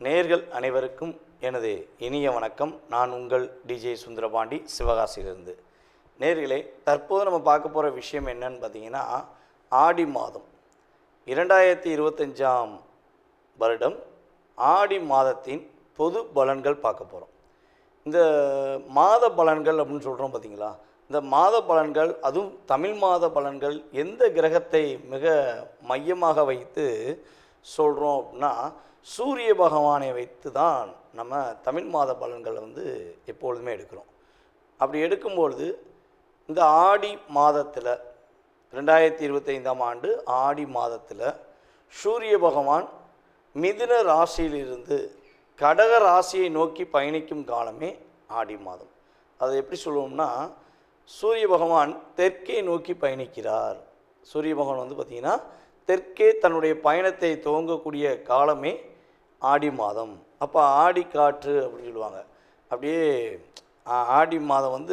நேயர்கள் அனைவருக்கும் எனது இனிய வணக்கம். நான் உங்கள் டிஜே சுந்தரபாண்டி, சிவகாசியிலிருந்து. நேயர்களே, தற்போது நம்ம பார்க்க போகிற விஷயம் என்னன்னு பார்த்தீங்கன்னா, ஆடி மாதம் 2025ஆம் வருடம் ஆடி மாதத்தின் பொது பலன்கள் பார்க்க போகிறோம். இந்த மாத பலன்கள் அப்படின்னு சொல்கிறோம் பார்த்தீங்களா, இந்த மாத பலன்கள், அதுவும் தமிழ் மாத பலன்கள் எந்த கிரகத்தை மிக மையமாக வைத்து சொல்கிறோம் அப்படின்னா, சூரிய பகவானை வைத்து தான் நம்ம தமிழ் மாத பலன்களை எப்பொழுதுமே எடுக்கிறோம். அப்படி எடுக்கும்பொழுது இந்த ஆடி மாதத்தில் 2025ஆம் ஆண்டு ஆடி மாதத்தில் சூரிய பகவான் மிதுன ராசியிலிருந்து கடக ராசியை நோக்கி பயணிக்கும் காலமே ஆடி மாதம். அதை எப்படி சொல்லுவோம்னா, சூரிய பகவான் தெற்கே நோக்கி பயணிக்கிறார். சூரிய பகவான் பார்த்திங்கன்னா தெற்கே தன்னுடைய பயணத்தை துவங்கக்கூடிய காலமே ஆடி மாதம். அப்போ ஆடி காற்று அப்படின்னு சொல்லுவாங்க. அப்படியே ஆடி மாதம்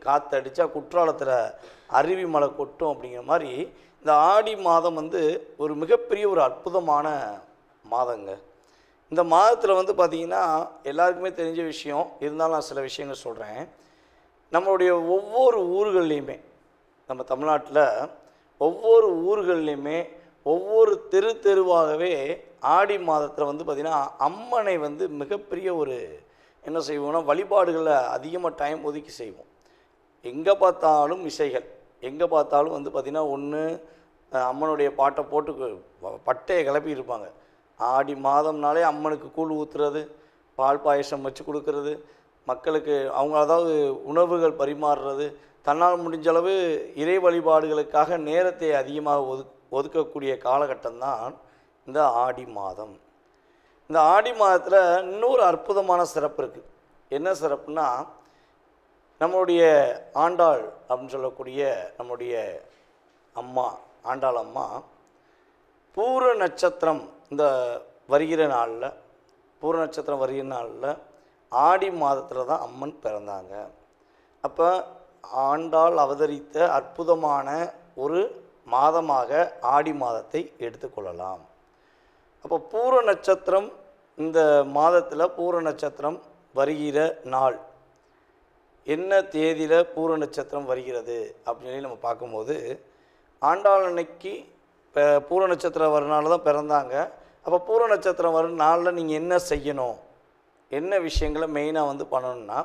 காற்றடிச்சா குற்றாலத்தில் அருவி மலை கொட்டும் அப்படிங்கிற மாதிரி இந்த ஆடி மாதம் ஒரு மிகப்பெரிய ஒரு அற்புதமான மாதங்க. இந்த மாதத்தில் பார்த்திங்கன்னா எல்லாருக்குமே தெரிஞ்ச விஷயம் இருந்தாலும் நான் சில விஷயங்கள் சொல்கிறேன். நம்மளுடைய ஒவ்வொரு ஊர்கள்லேயுமே, நம்ம தமிழ்நாட்டில் ஒவ்வொரு ஊர்கள்லேயுமே ஒவ்வொரு தெருவாகவே ஆடி மாதத்தில் பார்த்திங்கன்னா அம்மனை மிகப்பெரிய ஒரு என்ன செய்வோம்னா வழிபாடுகளில் அதிகமாக டைம் ஒதுக்கி செய்வோம். எங்கே பார்த்தாலும் இசைகள், எங்கே பார்த்தாலும் பார்த்திங்கன்னா ஒன்று அம்மனுடைய பாட்டை போட்டு பட்டையை கிளப்பி இருப்பாங்க. ஆடி மாதம்னாலே அம்மனுக்கு கூழ் ஊற்றுறது, பால் பாயசம் வச்சு கொடுக்கறது, மக்களுக்கு அவங்க அதாவது உணவுகள் பரிமாறுறது, தன்னால் முடிஞ்சளவு இறை வழிபாடுகளுக்காக நேரத்தை அதிகமாக ஒதுக்கக்கூடிய காலகட்டம்தான் இந்த ஆடி மாதம். இந்த ஆடி மாதத்தில் இன்னொரு அற்புதமான சிறப்பு இருக்குது. என்ன சிறப்புனா, நம்மளுடைய ஆண்டாள் அப்படின்னு சொல்லக்கூடிய நம்முடைய அம்மா ஆண்டாள் அம்மா பூர நட்சத்திரம் இந்த வருகிற நாளில், பூர நட்சத்திரம் வருகிற நாளில் ஆடி மாதத்தில் தான் அம்மன் பிறந்தாங்க. அப்போ ஆண்டாள் அவதரித்த அற்புதமான ஒரு மாதமாக ஆடி மாதத்தை எடுத்துக்கொள்ளலாம். அப்போ பூர நட்சத்திரம், இந்த மாதத்தில் பூர நட்சத்திரம் வருகிற நாள் என்ன தேதியில் பூர நட்சத்திரம் வருகிறது அப்படின்னு சொல்லி நம்ம பார்க்கும்போது, ஆண்டாள் அன்னைக்கு பூர நட்சத்திரம் வர நாள் தான் பிறந்தாங்க. அப்போ பூர நட்சத்திரம் வரும் நாளில் நீங்கள் என்ன செய்யணும், என்ன விஷயங்களை மெயினாக பண்ணணும்னா,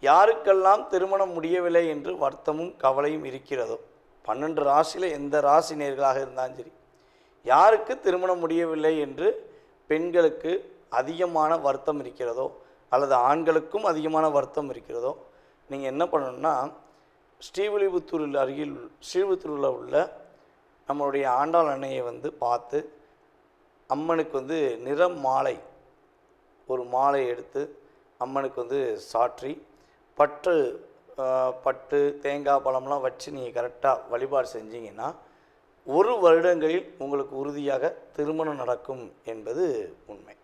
யாருக்கெல்லாம் திருமணம் முடியவில்லை என்று வருத்தமும் கவலையும் இருக்கிறதோ, 12 ராசியில் எந்த ராசி நேர்களாக இருந்தாலும் சரி, யாருக்கு திருமணம் முடியவில்லை என்று பெண்களுக்கு அதிகமான வருத்தம் இருக்கிறதோ அல்லது ஆண்களுக்கும் அதிகமான வருத்தம் இருக்கிறதோ, நீங்கள் என்ன பண்ணணும்னா, ஸ்ரீவில்லிபுத்தூரில் அருகில் ஸ்ரீவில்லிபுத்தூரில் உள்ள நம்மளுடைய ஆண்டாள் அன்னையை பார்த்து அம்மனுக்கு நிறம் மாலை, ஒரு மாலை எடுத்து அம்மனுக்கு சாற்றி பட்டு தேங்காய் பழம்லாம் வச்சு நீங்கள் கரெக்டாக வழிபாடு செஞ்சீங்கன்னா 1 வருடங்களில் உங்களுக்கு உறுதியாக திருமணம் நடக்கும் என்பது உண்மை.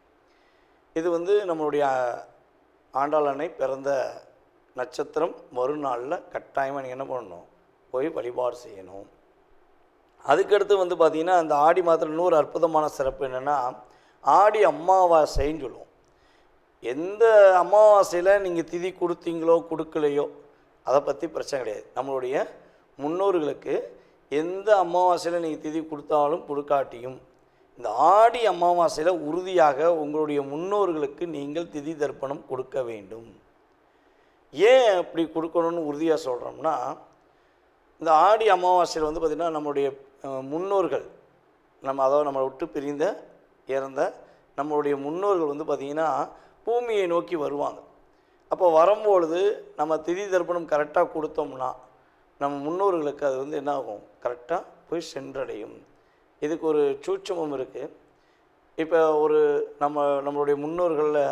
இது நம்மளுடைய ஆண்டாள் அன்னை பிறந்த நட்சத்திரம் மறுநாளில் கட்டாயமாக நீங்கள் என்ன பண்ணணும், போய் வழிபாடு செய்யணும். அதுக்கடுத்து பார்த்திங்கன்னா அந்த ஆடி மாதத்தில் இன்னொரு அற்புதமான சிறப்பு என்னென்னா, ஆடி அமாவாசைன்னு சொல்லுவோம். எந்த அமாவாசையில் நீங்கள் திதி கொடுத்தீங்களோ கொடுக்கலையோ அதை பற்றி பிரச்சனை கிடையாது. நம்மளுடைய முன்னோர்களுக்கு எந்த அமாவாசையில் நீங்கள் திதி கொடுத்தாலும் கொடுக்காட்டியும் இந்த ஆடி அமாவாசையில் உறுதியாக உங்களுடைய முன்னோர்களுக்கு நீங்கள் திதி தர்ப்பணம் கொடுக்க வேண்டும். ஏன் அப்படி கொடுக்கணும்னு உறுதியாக சொல்கிறோம்னா, இந்த ஆடி அமாவாசையில் பார்த்திங்கன்னா நம்மளுடைய முன்னோர்கள், அதாவது நம்மளை விட்டு பிரிந்த இறந்த நம்மளுடைய முன்னோர்கள் பார்த்திங்கன்னா பூமியை நோக்கி வருவாங்க. அப்போ வரும்பொழுது நம்ம திதி தர்ப்பணம் கரெக்டாக கொடுத்தோம்னா நம்ம முன்னோர்களுக்கு அது என்ன ஆகும், கரெக்டாக போய் சென்றடையும். இதுக்கு ஒரு சூட்சமம் இருக்குது. இப்போ ஒரு நம்மளுடைய முன்னோர்களில்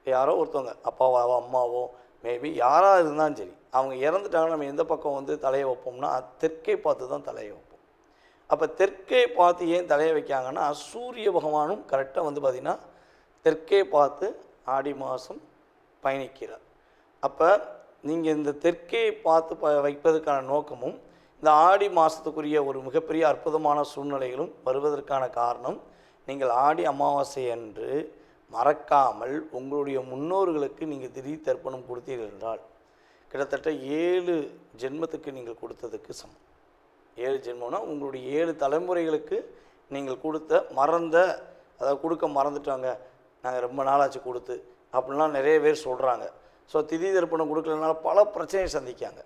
யாரோ ஒருத்தவங்க அப்பாவோ அம்மாவோ மேபி யாராக இருந்தாலும் சரி, அவங்க இறந்துட்டாங்கன்னா நம்ம எந்த பக்கம் தலையை வைப்போம்னா தெற்கே பார்த்து தான் தலையை வைப்போம். அப்போ தெற்கே பார்த்து ஏன் தலையை வைக்காங்கன்னா, சூரிய பகவானும் கரெக்டாக பார்த்திங்கன்னா தெற்கே பார்த்து ஆடி மாதம் பயணிக்கிறார். அப்போ நீங்கள் இந்த தெற்கே பார்த்து வைப்பதற்கான நோக்கமும் இந்த ஆடி மாதத்துக்குரிய ஒரு மிகப்பெரிய அற்புதமான சூழ்நிலைகளும் வருவதற்கான காரணம், நீங்கள் ஆடி அமாவாசை அன்று மறக்காமல் உங்களுடைய முன்னோர்களுக்கு நீங்கள் திடீர் தர்ப்பணம் கொடுத்தீர்கள் என்றால் கிட்டத்தட்ட 7 ஜென்மத்துக்கு நீங்கள் கொடுத்ததுக்கு சமம். 7 ஜென்மம்னா உங்களுடைய 7 தலைமுறைகளுக்கு நீங்கள் கொடுத்த அதாவது கொடுக்க மறந்துட்டாங்க, நாங்கள் ரொம்ப நாளாச்சு கொடுத்து அப்படின்லாம் நிறைய பேர் சொல்கிறாங்க. ஸோ திதி தர்ப்பணம் கொடுக்கலனால பல பிரச்சனையை சந்திக்காங்க.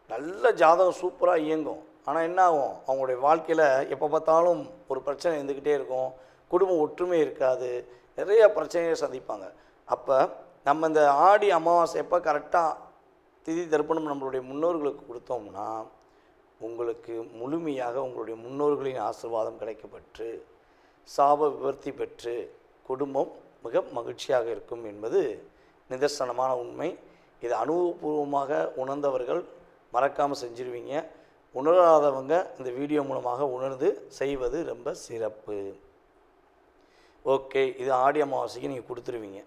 நல்ல ஜாதகம் சூப்பராக இயங்கும், ஆனால் என்ன ஆகும், அவங்களுடைய வாழ்க்கையில் எப்போ பார்த்தாலும் ஒரு பிரச்சனை இருந்துக்கிட்டே இருக்கும், குடும்பம் ஒற்றுமை இருக்காது, நிறைய பிரச்சனையை சந்திப்பாங்க. அப்போ நம்ம இந்த ஆடி அமாவாசை எப்போ கரெக்டாக திதி தர்ப்பணம் நம்மளுடைய முன்னோர்களுக்கு கொடுத்தோம்னா உங்களுக்கு முழுமையாக உங்களுடைய முன்னோர்களின் ஆசீர்வாதம் கிடைக்கப்பெற்று சாப விவர்த்தி பெற்று குடும்பம் மிக மகிழ்ச்சியாக இருக்கும் என்பது நிதர்சனமான உண்மை. இதை அனுபவபூர்வமாக உணர்ந்தவர்கள் மறக்காமல் செஞ்சிருவீங்க. உணராதவங்க இந்த வீடியோ மூலமாக உணர்ந்து செய்வது ரொம்ப சிறப்பு. ஓகே, இது ஆடி அமாவாசைக்கு நீங்கள் கொடுத்துருவீங்க.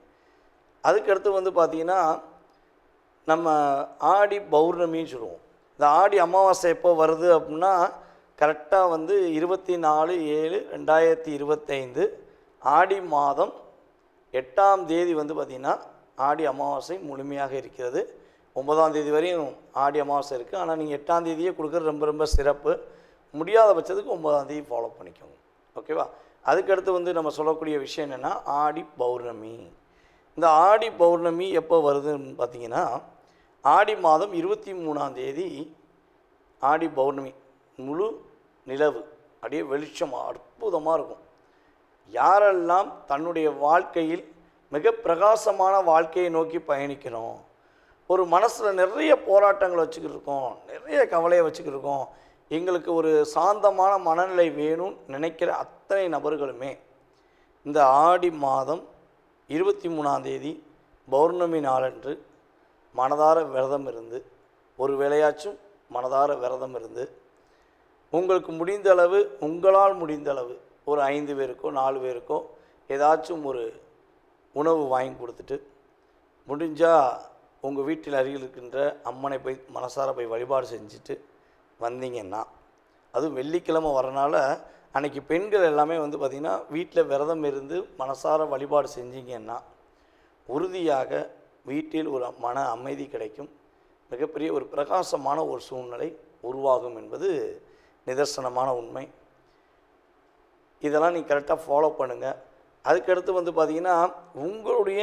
அதுக்கடுத்து பார்த்திங்கன்னா நம்ம ஆடி பௌர்ணமின்னு சொல்லுவோம். இந்த ஆடி அமாவாசை எப்போ வருது அப்படின்னா கரெக்டாக 24/7/2025 ஆடி மாதம் 8ஆம் தேதி பார்த்திங்கன்னா ஆடி அமாவாசை முழுமையாக இருக்கிறது. 9ஆம் தேதி வரையும் ஆடி அமாவாசை இருக்குது. ஆனால் நீங்கள் 8ஆம் தேதியே கொடுக்குறது ரொம்ப ரொம்ப சிறப்பு. முடியாத பட்சத்துக்கு 9ஆம் தேதி ஃபாலோ பண்ணிக்கோங்க. ஓகேவா? அதுக்கடுத்து நம்ம சொல்லக்கூடிய விஷயம் என்னென்னா ஆடி பௌர்ணமி. இந்த ஆடி பௌர்ணமி எப்போ வருதுன்னு பார்த்தீங்கன்னா ஆடி மாதம் 23ஆம் தேதி ஆடி பௌர்ணமி. முழு நிலவு அப்படியே வெளிச்சம் அற்புதமாக இருக்கும். யாரெல்லாம் தன்னுடைய வாழ்க்கையில் மிக பிரகாசமான வாழ்க்கையை நோக்கி பயணிக்கணும், ஒரு மனசில் நிறைய போராட்டங்களை வச்சுக்கிட்டு இருக்கோம், நிறைய கவலையை வச்சுக்கிட்டு இருக்கோம், எங்களுக்கு ஒரு சாந்தமான மனநிலை வேணும்னு நினைக்கிற அத்தனை நபர்களுமே இந்த ஆடி மாதம் 23ஆம் தேதி பௌர்ணமி நாளன்று மனதார விரதம் இருந்து, ஒரு வேளையாச்சும் மனதார விரதம் இருந்து, உங்களுக்கு முடிந்த அளவு, உங்களால் முடிந்த அளவு ஒரு 5 பேருக்கோ 4 பேருக்கோ ஏதாச்சும் ஒரு உணவு வாங்கி கொடுத்துட்டு, முடிஞ்சால் உங்கள் வீட்டில் அருகில் இருக்கின்ற அம்மனை போய் மனசார போய் வழிபாடு செஞ்சுட்டு வந்தீங்கன்னா, அதுவும் வெள்ளிக்கிழமை வரனால அன்றைக்கி பெண்கள் எல்லாமே பார்த்திங்கன்னா வீட்டில் விரதம் இருந்து மனசார வழிபாடு செஞ்சீங்கன்னா உறுதியாக வீட்டில் ஒரு மன அமைதி கிடைக்கும், மிகப்பெரிய ஒரு பிரகாசமான ஒரு சூழ்நிலை உருவாகும் என்பது நிதர்சனமான உண்மை. இதெல்லாம் நீங்கள் கரெக்டாக ஃபாலோ பண்ணுங்கள். அதுக்கடுத்து பார்த்திங்கன்னா உங்களுடைய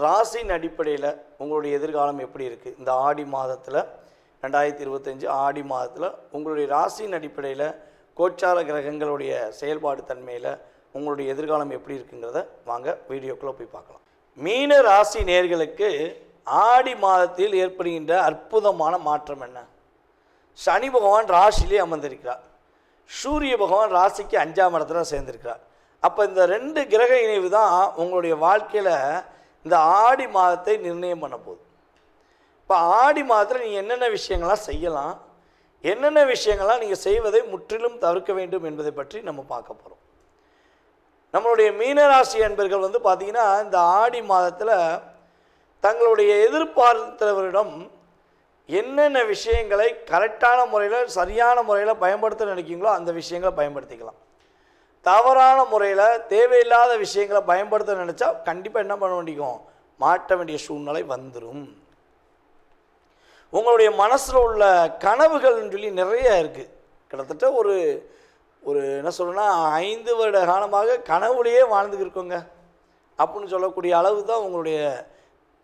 ராசியின் அடிப்படையில் உங்களுடைய எதிர்காலம் எப்படி இருக்குது, இந்த ஆடி மாதத்தில் 2025 ஆடி மாதத்தில் உங்களுடைய ராசியின் அடிப்படையில் கோச்சார கிரகங்களுடைய செயல்பாடு தன்மையில் உங்களுடைய எதிர்காலம் எப்படி இருக்குங்கிறத வாங்க வீடியோக்குள்ளே போய் பார்க்கலாம். மீன ராசி நேயர்களுக்கு ஆடி மாதத்தில் ஏற்படுகின்ற அற்புதமான மாற்றம் என்ன? சனி பகவான் ராசியிலே அமர்ந்திருக்கிறார், சூரிய பகவான் ராசிக்கு 5ஆம் இடத்துல சேர்ந்திருக்கிறார். அப்போ இந்த 2 கிரக இணைவு தான் உங்களுடைய வாழ்க்கையில் இந்த ஆடி மாதத்தை நிர்ணயம் பண்ண போகுது. இப்போ ஆடி மாதத்தில் நீங்கள் என்னென்ன விஷயங்கள்லாம் செய்யலாம், என்னென்ன விஷயங்கள்லாம் நீங்கள் செய்வதை முற்றிலும் தவிர்க்க வேண்டும் என்பதை பற்றி நம்ம பார்க்க போகிறோம். நம்மளுடைய மீனராசி அன்பர்கள் பார்த்திங்கன்னா இந்த ஆடி மாதத்தில் தங்களுடைய எதிர்பார்த்தவரிடம் என்னென்ன விஷயங்களை கரெக்டான முறையில் சரியான முறையில் பயன்படுத்த நினைக்கிங்களோ அந்த விஷயங்களை பயன்படுத்திக்கலாம். தவறான முறையில் தேவையில்லாத விஷயங்களை பயன்படுத்த நினச்சா கண்டிப்பாக என்ன பண்ண வேண்டியும், மாற்ற வேண்டிய சூழ்நிலை வந்துடும். உங்களுடைய மனசில் உள்ள கனவுகள்னு சொல்லி நிறைய இருக்குது. கிட்டத்தட்ட ஒரு என்ன சொல்லணும்னா 5 வருட காலமாக கனவுலேயே வாழ்ந்துக்கிட்டு இருக்கோங்க அப்படின்னு சொல்லக்கூடிய அளவு தான் உங்களுடைய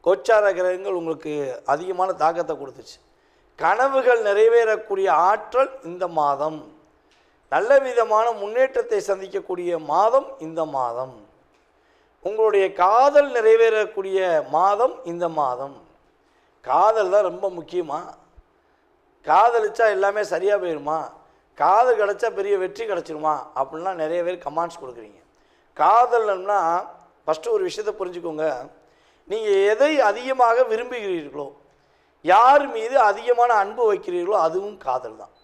கோச்சார கிரகங்கள் உங்களுக்கு அதிகமான தாக்கத்தை கொடுத்துச்சு. கனவுகள் நிறைவேறக்கூடிய ஆற்றல் இந்த மாதம், நல்ல விதமான முன்னேற்றத்தை சந்திக்கக்கூடிய மாதம் இந்த மாதம், உங்களுடைய காதல் நிறைவேறக்கூடிய மாதம் இந்த மாதம். காதல் தான் ரொம்ப முக்கியமாக. காதலிச்சா எல்லாமே சரியாக போயிடுமா, காதல் கிடச்சா பெரிய வெற்றி கிடச்சிருமா அப்படின்லாம் நிறைய பேர் கமெண்ட்ஸ் கொடுக்குறீங்க. காதல்னா ஃபஸ்ட்டு ஒரு விஷயத்தை புரிஞ்சுக்கோங்க, நீங்கள் எதை அதிகமாக விரும்புகிறீர்களோ, யார் மீது அதிகமான அன்பு வைக்கிறீர்களோ அதுவும் காதல் தான்.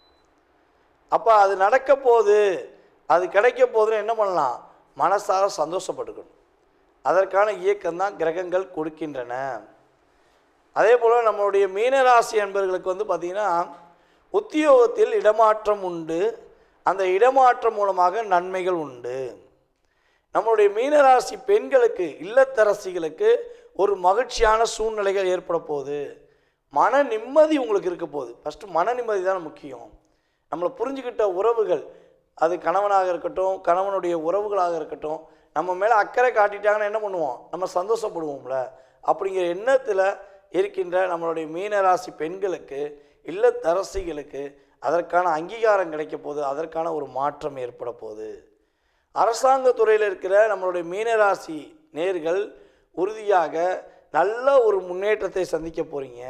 அப்போ அது நடக்க போகுது, அது கிடைக்க போகுதுன்னு என்ன பண்ணலாம், மனசார சந்தோஷப்பட்டுக்கணும். அதற்கான இயக்கம்தான் கிரகங்கள் கொடுக்கின்றன. அதே போல் நம்மளுடைய மீனராசி என்பவர்களுக்கு பார்த்திங்கன்னா உத்தியோகத்தில் இடமாற்றம் உண்டு, அந்த இடமாற்றம் மூலமாக நன்மைகள் உண்டு. நம்மளுடைய மீனராசி பெண்களுக்கு, இல்லத்தரசிகளுக்கு ஒரு மகிழ்ச்சியான சூழ்நிலைகள் ஏற்பட போகுது. மன நிம்மதி உங்களுக்கு இருக்க போகுது. ஃபஸ்ட்டு மன நிம்மதி தான் முக்கியம். நம்மளை புரிஞ்சுக்கிட்ட உறவுகள், அது கணவனாக இருக்கட்டும், கணவனுடைய உறவுகளாக இருக்கட்டும், நம்ம மேலே அக்கறை காட்டிட்டாங்கன்னா என்ன பண்ணுவோம்? நம்ம சந்தோஷப்படுவோம்ல. அப்படிங்கிற எண்ணத்தில் இருக்கின்ற நம்மளுடைய மீனராசி பெண்களுக்கு, இல்லத்தரசிகளுக்கு அதற்கான அங்கீகாரம் கிடைக்க போகுது. அதற்கான ஒரு மாற்றம் ஏற்பட போகுது. அரசாங்க துறையில் இருக்கிற நம்மளுடைய மீனராசி நேர்கள் உறுதியாக நல்ல ஒரு முன்னேற்றத்தை சந்திக்க போகிறீங்க.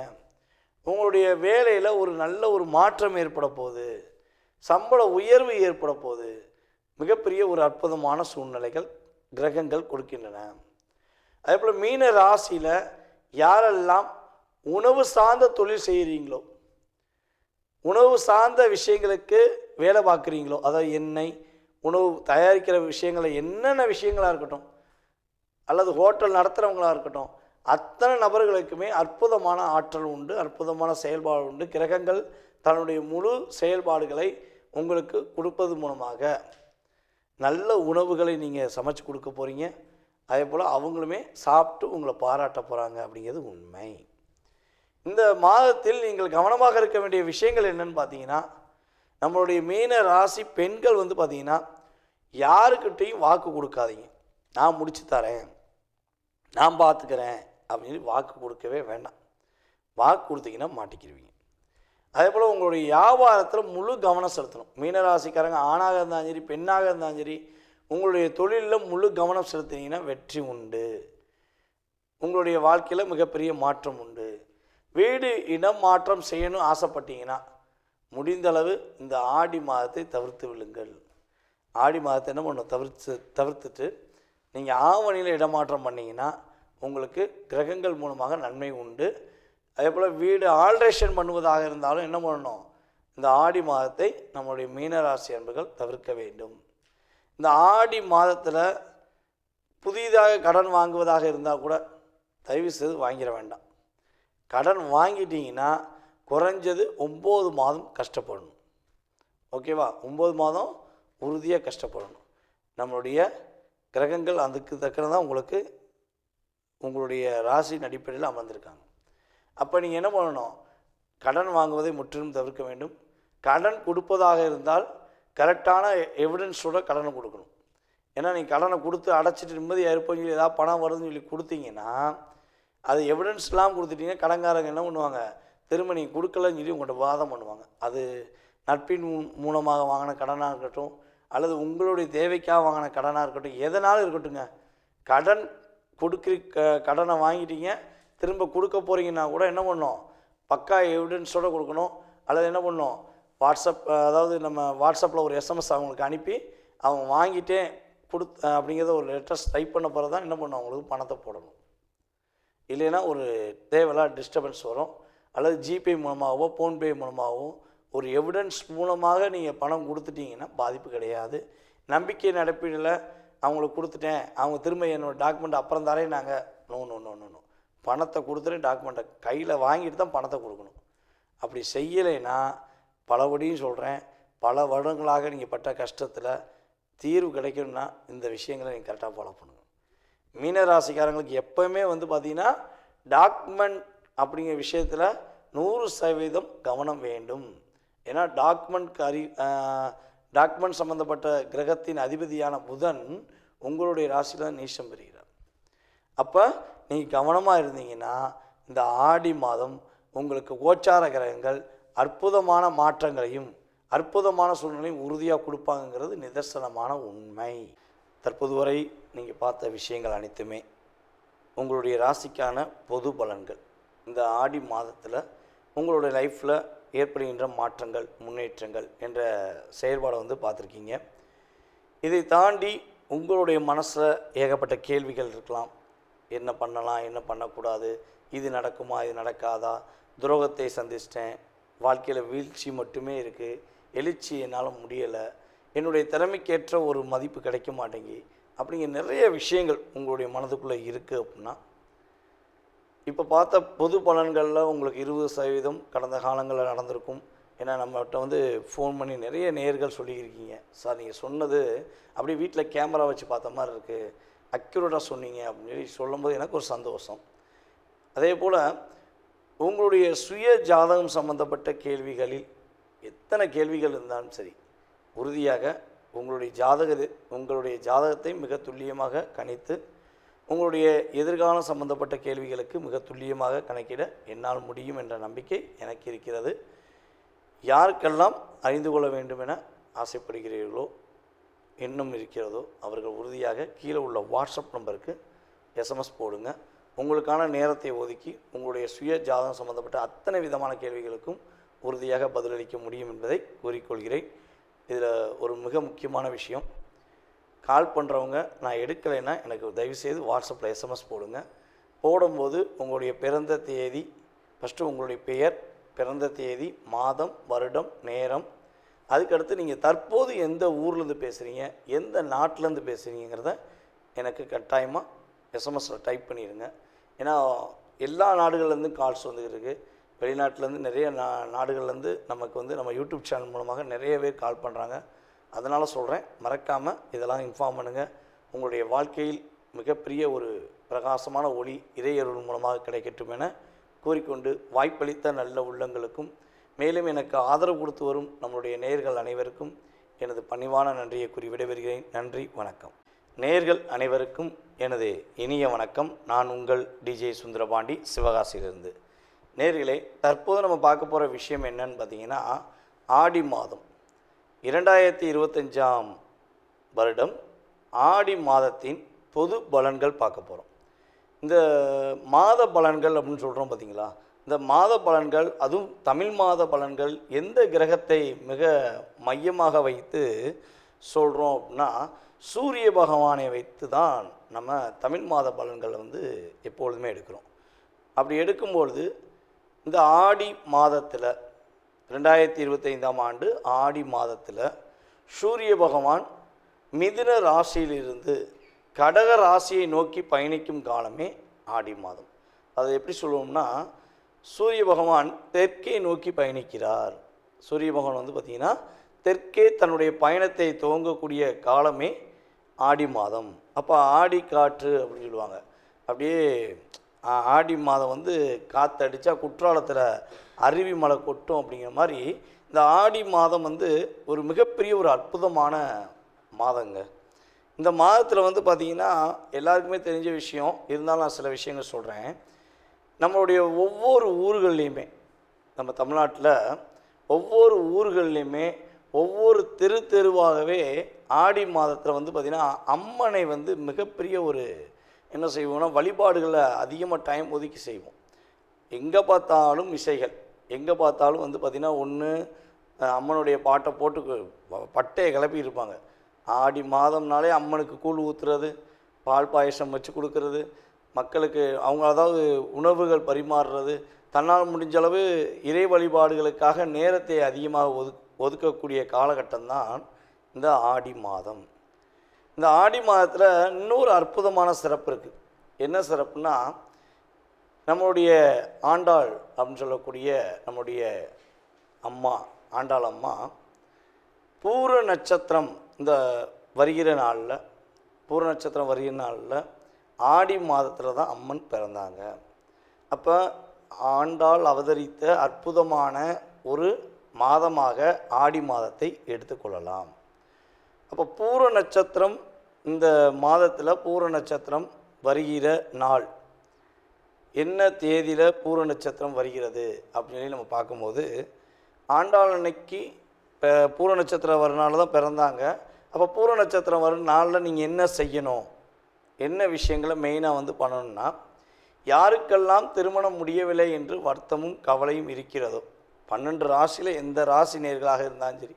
உங்களுடைய வேலையில் ஒரு நல்ல ஒரு மாற்றம் ஏற்பட போகுது. சம்பள உயர்வு ஏற்பட போகுது. மிகப்பெரிய ஒரு அற்புதமான சூழ்நிலைகள் கிரகங்கள் கொடுக்கின்றன. அதே போல் மீன ராசியில் யாரெல்லாம் உணவு சார்ந்த தொழில் செய்கிறீங்களோ, உணவு சார்ந்த விஷயங்களுக்கு வேலை பார்க்குறீங்களோ, அதாவது எண்ணெய், உணவு தயாரிக்கிற விஷயங்களை என்னென்ன விஷயங்களாக இருக்கட்டும், அல்லது ஹோட்டல் நடத்துகிறவங்களாக இருக்கட்டும், அத்தனை நபர்களுக்குமே அற்புதமான ஆற்றல் உண்டு, அற்புதமான செயல்பாடு உண்டு. கிரகங்கள் தன்னுடைய முழு செயல்பாடுகளை உங்களுக்கு கொடுப்பது மூலமாக நல்ல உணவுகளை நீங்கள் சமைச்சு கொடுக்க போகிறீங்க. அதே போல் அவங்களுமே சாப்பிட்டு உங்களை பாராட்ட போகிறாங்க அப்படிங்கிறது உண்மை. இந்த மாதத்தில் நீங்கள் கவனமாக இருக்க வேண்டிய விஷயங்கள் என்னென்னு பார்த்தீங்கன்னா, நம்மளுடைய மீன ராசி பெண்கள் வந்து பார்த்திங்கன்னா, யாருக்கிட்டையும் வாக்கு கொடுக்காதீங்க. நான் முடிச்சு தரேன், நான் பார்த்துக்கிறேன் அப்படின்னு வாக்கு கொடுக்கவே வேண்டாம். வாக்கு கொடுத்தீங்கன்னா மாட்டிக்கிடுவீங்க. அதே போல் உங்களுடைய வியாபாரத்தில் முழு கவனம் செலுத்தணும். மீனராசிக்காரங்க ஆணாக இருந்தாலும் சரி, பெண்ணாக இருந்தாலும் சரி, உங்களுடைய தொழிலில் முழு கவனம் செலுத்தினீங்கன்னா வெற்றி உண்டு. உங்களுடைய வாழ்க்கையில் மிகப்பெரிய மாற்றம் உண்டு. வீடு இடம் மாற்றம் செய்யணும் ஆசைப்பட்டீங்கன்னா முடிந்தளவு இந்த ஆடி மாதத்தை தவிர்த்து விடுங்கள். ஆடி மாதத்தை என்ன பண்ணணும்? தவிர்த்துட்டு நீங்கள் ஆவணியில் இடமாற்றம் பண்ணிங்கன்னா உங்களுக்கு கிரகங்கள் மூலமாக நன்மை உண்டு. அதே போல் வீடு ஆல்ட்ரேஷன் பண்ணுவதாக இருந்தாலும் என்ன பண்ணணும்? இந்த ஆடி மாதத்தை நம்முடைய மீனராசி அன்பர்கள் தவிர்க்க வேண்டும். இந்த ஆடி மாதத்தில் புதிதாக கடன் வாங்குவதாக இருந்தால் கூட தயவு செய்து வாங்கிட வேண்டாம். கடன் வாங்கிட்டீங்கன்னா குறைஞ்சது 9 மாதம் கஷ்டப்படணும். ஓகேவா? 9 மாதம் உறுதியாக கஷ்டப்படணும். நம்மளுடைய கிரகங்கள் அதுக்கு தக்கனதான் உங்களுக்கு உங்களுடைய ராசியின் அடிப்படையில் அமர்ந்திருக்காங்க. அப்போ நீங்கள் என்ன பண்ணணும்? கடன் வாங்குவதை முற்றிலும் தவிர்க்க வேண்டும். கடன் கொடுப்பதாக இருந்தால் கரெக்டான எவிடன்ஸோட கடனை கொடுக்கணும். ஏன்னா நீங்கள் கடனை கொடுத்து அடைச்சிட்டு நிம்மதியாக இருப்போம் சொல்லி ஏதாவது பணம் வருதுன்னு சொல்லி கொடுத்தீங்கன்னா, அது எவிடன்ஸ் இல்லாமல் கொடுத்துட்டீங்கன்னா கடன்காரங்க என்ன பண்ணுவாங்க? திரும்ப நீங்கள் கொடுக்கலன்னு சொல்லி உங்கள்கிட்ட வாதம் பண்ணுவாங்க. அது நட்பின் மூலமாக வாங்கின கடனாக இருக்கட்டும், அல்லது உங்களுடைய தேவைக்காக வாங்கின கடனாக இருக்கட்டும், எதனாலும் இருக்கட்டுங்க. கடன் கடனை வாங்கிட்டீங்க, திரும்ப கொடுக்க போகிறீங்கன்னா கூட என்ன பண்ணணும்? பக்கா எவிடன்ஸோடு கொடுக்கணும். அல்லது என்ன பண்ணணும்? அதாவது நம்ம வாட்ஸ்அப்பில் ஒரு எஸ்எம்எஸ் அவங்களுக்கு அனுப்பி அவங்க வாங்கிட்டேன் அப்படிங்கிறத ஒரு லெட்டர்ஸ் டைப் பண்ண பிறகு தான் என்ன பண்ணணும்? அவங்களுக்கு பணத்தை போடணும். இல்லைன்னா ஒரு தேவையில்லாத டிஸ்டர்பன்ஸ் வரும். அல்லது ஜிபே மூலமாகவோ ஃபோன்பே மூலமாகவோ ஒரு எவிடன்ஸ் மூலமாக நீங்கள் பணம் கொடுத்துட்டீங்கன்னா பாதிப்பு கிடையாது. நம்பிக்கை நடப்பீடில் அவங்களுக்கு கொடுத்துட்டேன், அவங்க திரும்ப என்னோடய டாக்குமெண்ட் அப்புறம் தரேன் நாங்கள் நோ நோ நோ நோ பணத்தை கொடுத்துட்டு டாக்குமெண்ட்டை கையில் வாங்கிட்டு தான் பணத்தை கொடுக்கணும். அப்படி செய்யலைன்னா பலபடியும் சொல்கிறேன், பல வருடங்களாக நீங்கள் பட்ட கஷ்டத்தில் தீர்வு கிடைக்கணும்னா இந்த விஷயங்களை நீங்கள் கரெக்டாக ஃபாலோ பண்ணுங்கள். மீனராசிக்காரங்களுக்கு எப்போவுமே வந்து பார்த்திங்கன்னா டாக்குமெண்ட் அப்படிங்கிற விஷயத்தில் 100% கவனம் வேண்டும். ஏன்னா டாக்குமெண்ட் சம்மந்தப்பட்ட கிரகத்தின் அதிபதியான புதன் உங்களுடைய ராசியில் நீச்சம் பெறுகிறார். அப்போ நீங்கள் கவனமாக இருந்தீங்கன்னா இந்த ஆடி மாதம் உங்களுக்கு கோச்சார கிரகங்கள் அற்புதமான மாற்றங்களையும் அற்புதமான சூழ்நிலையும் உறுதியாக கொடுப்பாங்கிறது நிதர்சனமான உண்மை. தற்போது வரை நீங்கள் பார்த்த விஷயங்கள் அனைத்துமே உங்களுடைய ராசிக்கான பொது பலன்கள். இந்த ஆடி மாதத்தில் உங்களுடைய லைஃப்பில் ஏற்படுகின்ற மாற்றங்கள், முன்னேற்றங்கள் என்ற செயல்பாடை வந்து பார்த்துருக்கீங்க. இதை தாண்டி உங்களுடைய மனசில் ஏகப்பட்ட கேள்விகள் இருக்கலாம். என்ன பண்ணலாம், என்ன பண்ணக்கூடாது, இது நடக்குமா, இது நடக்காதா, துரோகத்தை சந்திச்சிட்டேன், வாழ்க்கையில் வீழ்ச்சி மட்டுமே இருக்குது, எழுச்சி என்னால் முடியலை, என்னுடைய திறமைக்கேற்ற ஒரு மதிப்பு கிடைக்க மாட்டேங்கி அப்படிங்கிற நிறைய விஷயங்கள் உங்களுடைய மனதுக்குள்ளே இருக்குது. அப்படின்னா இப்போ பார்த்த பொது பலன்களில் உங்களுக்கு 20% கடந்த காலங்களில் நடந்திருக்கும், ஏன்னா நம்மகிட்ட வந்து ஃபோன் பண்ணி நிறைய நேயர்கள் சொல்லியிருக்கீங்க, சார் நீங்கள் சொன்னது அப்படியே வீட்டில் கேமரா வச்சு பார்த்த மாதிரி இருக்குது, அக்யூரேட்டாக சொன்னீங்க அப்படின்னு சொல்லி சொல்லும்போது எனக்கு ஒரு சந்தோஷம். அதே போல் உங்களுடைய சுய ஜாதகம் சம்பந்தப்பட்ட கேள்விகளில் எத்தனை கேள்விகள் இருந்தாலும் சரி, உறுதியாக உங்களுடைய ஜாதகத்தை மிக துல்லியமாக கணித்து உங்களுடைய எதிர்காலம் சம்பந்தப்பட்ட கேள்விகளுக்கு மிக துல்லியமாக கணக்கிட என்னால் முடியும் என்ற நம்பிக்கை எனக்கு இருக்கிறது. யாருக்கெல்லாம் அறிந்து கொள்ள வேண்டும் என ஆசைப்படுகிறீர்களோ, எண்ணம் இருக்கிறதோ, அவர்கள் உறுதியாக கீழே உள்ள வாட்ஸ்அப் நம்பருக்கு எஸ்எம்எஸ் போடுங்க. உங்களுக்கான நேரத்தை ஒதுக்கி உங்களுடைய சுய ஜாதகம் சம்பந்தப்பட்ட அத்தனை விதமான கேள்விகளுக்கும் உறுதியாக பதிலளிக்க முடியும் என்பதை கூறிக்கொள்கிறேன். இதில் ஒரு மிக முக்கியமான விஷயம், கால் பண்ணுறவங்க நான் எடுக்கலைன்னா எனக்கு தயவுசெய்து வாட்ஸ்அப்பில் எஸ்எம்எஸ் போடுங்க. போடும்போது உங்களுடைய பிறந்த தேதி, ஃபஸ்ட்டு உங்களுடைய பெயர், பிறந்த தேதி, மாதம், வருடம், நேரம், அதுக்கடுத்து நீங்கள் தற்போது எந்த ஊர்லேருந்து பேசுகிறீங்க, எந்த நாட்டிலேருந்து பேசுகிறீங்கிறத எனக்கு கட்டாயமாக எஸ்எம்எஸில் டைப் பண்ணிடுங்க. ஏன்னா எல்லா நாடுகள்லேருந்தும் கால்ஸ் வந்துருக்கு, வெளிநாட்டிலேருந்து நிறைய நாடுகள்லேருந்து நமக்கு வந்து நம்ம யூடியூப் சேனல் மூலமாக நிறைய பேர் கால் பண்ணுறாங்க. அதனால் சொல்கிறேன், மறக்காமல் இதெல்லாம் இன்ஃபார்ம் பண்ணுங்கள். உங்களுடைய வாழ்க்கையில் மிகப்பெரிய ஒரு பிரகாசமான ஒளி இறையருள் மூலமாக கிடைக்கட்டும் என கூறிக்கொண்டு, வாய்ப்பளித்த நல்ல உள்ளங்களுக்கும் மேலும் எனக்கு ஆதரவு கொடுத்து வரும் நம்முடைய நேயர்கள் அனைவருக்கும் எனது பணிவான நன்றியை கூறி விடைபெறுகிறேன். நன்றி, வணக்கம். நேயர்கள் அனைவருக்கும் எனது இனிய வணக்கம். நான் உங்கள் டிஜே சுந்தரபாண்டி, சிவகாசியிலிருந்து. நேயர்களே, தற்போது நம்ம பார்க்க போகிற விஷயம் என்னன்னு பார்த்தீங்கன்னா, ஆடி மாதம் 2025ஆம் வருடம் ஆடி மாதத்தின் பொது பலன்கள் பார்க்க போகிறோம். இந்த மாத பலன்கள் அப்படின்னு சொல்கிறோம் பார்த்தீங்களா, இந்த மாத பலன்கள், அதுவும் தமிழ் மாத பலன்கள் எந்த கிரகத்தை மிக மையமாக வைத்து சொல்கிறோம் அப்படின்னா, சூரிய பகவானை வைத்து தான் நம்ம தமிழ் மாத பலன்களை வந்து எப்பொழுதுமே எடுக்கிறோம். அப்படி எடுக்கும்பொழுது இந்த ஆடி மாதத்தில் 2025ஆம் ஆண்டு ஆடி மாதத்தில் சூரிய பகவான் மிதுன ராசியிலிருந்து கடக ராசியை நோக்கி பயணிக்கும் காலமே ஆடி மாதம். அதை எப்படி சொல்லுவோம்னா, சூரிய பகவான் தெற்கே நோக்கி பயணிக்கிறார். சூரிய பகவான் வந்து பார்த்திங்கன்னா தெற்கே தன்னுடைய பயணத்தை துவங்கக்கூடிய காலமே ஆடி மாதம். அப்போ ஆடி காற்று அப்படின்னு சொல்லுவாங்க. அப்படியே ஆடி மாதம் வந்து காற்றடிச்சா குற்றாலத்தில் அருவி மலை கொட்டும் அப்படிங்கிற மாதிரி இந்த ஆடி மாதம் வந்து ஒரு மிகப்பெரிய ஒரு அற்புதமான மாதங்க. இந்த மாதத்தில் வந்து பார்த்திங்கன்னா எல்லாருக்குமே தெரிஞ்ச விஷயம் இருந்தாலும் நான் சில விஷயங்கள் சொல்கிறேன். நம்மளுடைய ஒவ்வொரு ஊர்கள்லேயுமே, நம்ம தமிழ்நாட்டில் ஒவ்வொரு ஊர்கள்லேயுமே ஒவ்வொரு தெருவாகவே ஆடி மாதத்தில் வந்து பார்த்திங்கன்னா அம்மனை வந்து மிகப்பெரிய ஒரு என்ன செய்வோம்னா வழிபாடுகளை அதிகமாக டைம் ஒதுக்கி செய்வோம். எங்கே பார்த்தாலும் இசைகள், எங்கே பார்த்தாலும் வந்து பார்த்திங்கன்னா ஒன்று அம்மனுடைய பாட்டை போட்டு பட்டையை கிளப்பி இருப்பாங்க. ஆடி மாதம்னாலே அம்மனுக்கு கூழ் ஊற்றுறது, பால் பாயசம் வச்சு கொடுக்கறது, மக்களுக்கு அவங்க அதாவது உணவுகள் பரிமாறுறது, தன்னால் முடிஞ்சளவு இறை வழிபாடுகளுக்காக நேரத்தை அதிகமாக ஒதுக்கக்கூடிய காலகட்டம்தான் இந்த ஆடி மாதம். இந்த ஆடி மாதத்தில் இன்னொரு அற்புதமான சிறப்பு இருக்குது. என்ன சிறப்புனா, நம்மளுடைய ஆண்டாள் அப்படின்னு சொல்லக்கூடிய நம்முடைய அம்மா ஆண்டாள் அம்மா பூர நட்சத்திரம் இந்த வருகிற நாளில், பூர நட்சத்திரம் வருகிற நாளில் ஆடி மாதத்தில் தான் அம்மன் பிறந்தாங்க. அப்போ ஆண்டாள் அவதரித்த அற்புதமான ஒரு மாதமாக ஆடி மாதத்தை எடுத்துக்கொள்ளலாம். அப்போ பூர நட்சத்திரம், இந்த மாதத்தில் பூர நட்சத்திரம் வருகிற நாள் என்ன தேதியில் பூர நட்சத்திரம் வருகிறது அப்படின்னு சொல்லி நம்ம பார்க்கும்போது, ஆண்டாள் அன்னைக்கு பூர நட்சத்திரம் வர நாள் தான் பிறந்தாங்க. அப்போ பூர நட்சத்திரம் வர நாளில் நீங்கள் என்ன செய்யணும், என்ன விஷயங்களை மெயினாக வந்து பண்ணணும்னா, யாருக்கெல்லாம் திருமணம் முடியவில்லை என்று வருத்தமும் கவலையும் இருக்கிறதோ, 12 ராசியில் எந்த ராசி நேர்களாக இருந்தாலும் சரி,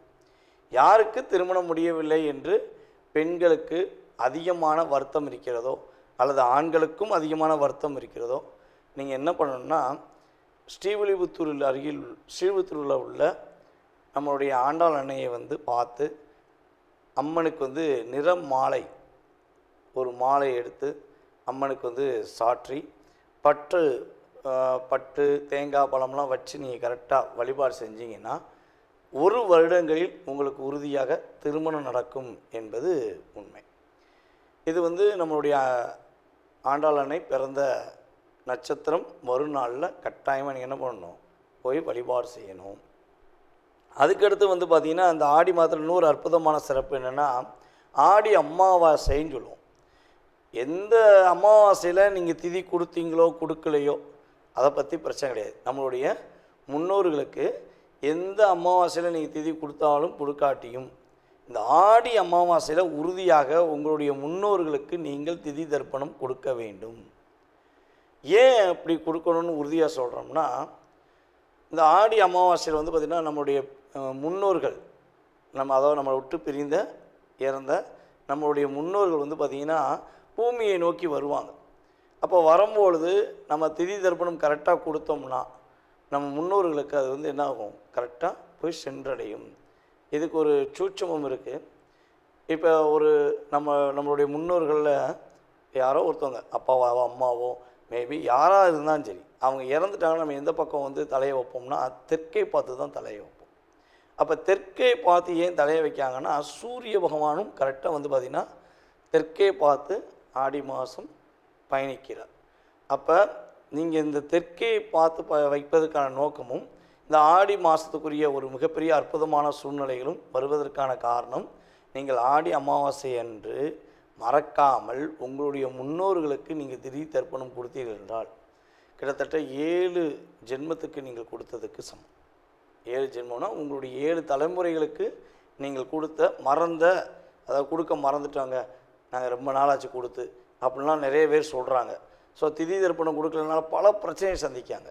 யாருக்கு திருமணம் முடியவில்லை என்று பெண்களுக்கு அதிகமான வருத்தம் இருக்கிறதோ அல்லது ஆண்களுக்கும் அதிகமான வருத்தம் இருக்கிறதோ, நீங்கள் என்ன பண்ணணும்னா, ஸ்ரீவில்லிபுத்தூரில் அருகில் ஸ்ரீவில்லிபுத்தூரில் உள்ள நம்மளுடைய ஆண்டாள் அன்னையை வந்து பார்த்து அம்மனுக்கு வந்து நிறம் மாலை, ஒரு மாலை எடுத்து அம்மனுக்கு வந்து சாற்றி பட்டு தேங்காய் பழம்லாம் வச்சு நீங்கள் கரெக்டாக வழிபாடு செஞ்சீங்கன்னா 1 வருடங்களில் உங்களுக்கு உறுதியாக திருமணம் நடக்கும் என்பது உண்மை. இது வந்து நம்மளுடைய ஆண்டாள் அன்னை பிறந்த நட்சத்திரம் மறுநாளில் கட்டாயமாக நீங்கள் என்ன பண்ணணும், போய் வழிபாடு செய்யணும். அதுக்கடுத்து வந்து பார்த்திங்கன்னா அந்த ஆடி மாதத்தில் இன்னொரு அற்புதமான சிறப்பு என்னென்னா, ஆடி அமாவாசைன்னு சொல்லுவோம். எந்த அமாவாசையில் நீங்கள் திதி கொடுத்தீங்களோ கொடுக்கலையோ அதை பற்றி பிரச்சனை கிடையாது. நம்மளுடைய முன்னோர்களுக்கு எந்த அமாவாசையில் நீங்கள் திதி கொடுத்தாலும் கொடுக்காட்டியும் இந்த ஆடி அமாவாசையில் உறுதியாக உங்களுடைய முன்னோர்களுக்கு நீங்கள் திதி தர்ப்பணம் கொடுக்க வேண்டும். ஏன் அப்படி கொடுக்கணும்னு உறுதியாக சொல்கிறோம்னா, இந்த ஆடி அமாவாசையில் வந்து பார்த்திங்கன்னா நம்மளுடைய முன்னோர்கள் அதாவது நம்மளை விட்டு பிரிந்த இறந்த நம்மளுடைய முன்னோர்கள் வந்து பார்த்திங்கன்னா பூமியை நோக்கி வருவாங்க. அப்போ வரும்பொழுது நம்ம திதி தர்ப்பணம் கரெக்டாக கொடுத்தோம்னா நம்ம முன்னோர்களுக்கு அது வந்து என்ன ஆகும், கரெக்டாக போய் சென்றடையும். இதுக்கு ஒரு சூட்சமம் இருக்குது. இப்போ நம்மளுடைய முன்னோர்களில் யாரோ ஒருத்தவங்க அப்பாவோ அம்மாவோ மேபி யாராக இருந்தாலும் சரி, அவங்க இறந்துட்டாங்கன்னா நம்ம எந்த பக்கம் வந்து தலையை வைப்போம்னா தெற்கை பார்த்து தான் தலையை வைப்போம். அப்போ தெற்கை பார்த்து ஏன் தலையை வைக்காங்கன்னா, சூரிய பகவானும் கரெக்டாக வந்து பார்த்திங்கன்னா தெற்கே பார்த்து ஆடி மாதம் பயணிக்கிறார். அப்போ நீங்கள் இந்த தெற்கே பார்த்து வைப்பதற்கான நோக்கமும் இந்த ஆடி மாதத்துக்குரிய ஒரு மிகப்பெரிய அற்புதமான சூழ்நிலைகளும் வருவதற்கான காரணம், நீங்கள் ஆடி அமாவாசை அன்று மறக்காமல் உங்களுடைய முன்னோர்களுக்கு நீங்கள் திதி தர்ப்பணம் கொடுத்தீர்கள் என்றால் கிட்டத்தட்ட 7 ஜென்மத்துக்கு நீங்கள் கொடுத்ததுக்கு சமம். 7 ஜென்மம்னா உங்களுடைய 7 தலைமுறைகளுக்கு நீங்கள் அதாவது கொடுக்க மறந்துட்டாங்க, நாங்கள் ரொம்ப நாளாச்சு கொடுத்து அப்படின்லாம் நிறைய பேர் சொல்கிறாங்க. ஸோ திதி தர்ப்பணம் கொடுக்கலனால பல பிரச்சனையை சந்திக்காங்க.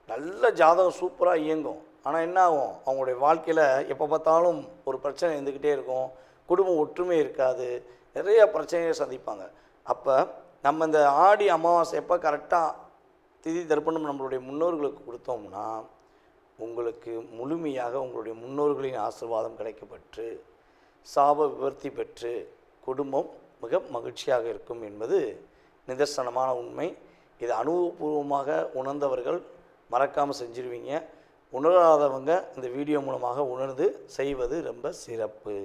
நல்ல ஜாதகம் சூப்பராக இயங்கும், ஆனால் என்ன ஆகும், அவங்களுடைய வாழ்க்கையில் எப்போ பார்த்தாலும் ஒரு பிரச்சனை இருந்துக்கிட்டே இருக்கும், குடும்பம் ஒற்றுமை இருக்காது, நிறைய பிரச்சனையை சந்திப்பாங்க. அப்போ நம்ம இந்த ஆடி அமாவாசை எப்போ கரெக்டாக திதி தர்ப்பணம் நம்மளுடைய முன்னோர்களுக்கு கொடுத்தோம்னா உங்களுக்கு முழுமையாக உங்களுடைய முன்னோர்களின் ஆசீர்வாதம் கிடைக்கப்பெற்று சாப விவர்த்தி பெற்று குடும்பம் மிக மகிழ்ச்சியாக இருக்கும் என்பது நிதர்சனமான உண்மை. இது அனுபவபூர்வமாக உணர்ந்தவர்கள் மறக்காமல் செஞ்சிருவீங்க. உணராதவங்க இந்த வீடியோ மூலமாக உணர்ந்து செய்வது ரொம்ப சிறப்பு.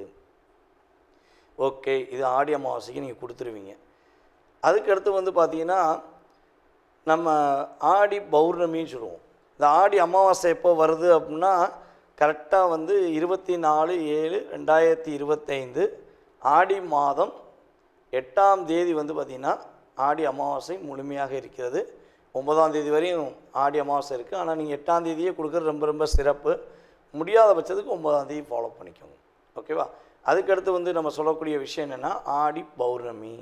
ஓகே, இது ஆடி அமாவாசைக்கு நீங்கள் கொடுத்துருவீங்க. அதுக்கடுத்து வந்து பார்த்திங்கன்னா நம்ம ஆடி பௌர்ணமின்னு சொல்லுவோம். இந்த ஆடி அமாவாசை எப்போ வருது அப்படின்னா கரெக்டாக வந்து 24/7/2025 ஆடி மாதம் 8ஆம் தேதி வந்து பார்த்திங்கன்னா ஆடி அமாவாசை முழுமையாக இருக்கிறது. 9ஆம் தேதி வரையும் ஆடி அமாவாசை இருக்குது. ஆனால் நீங்கள் 8ஆம் தேதியே கொடுக்குறது ரொம்ப ரொம்ப சிறப்பு. முடியாத பட்சத்துக்கு 9ஆம் தேதி ஃபாலோ பண்ணிக்கோங்க. ஓகேவா? அதுக்கடுத்து வந்து நம்ம சொல்லக்கூடிய விஷயம் என்னென்னா ஆடி பௌர்ணமி.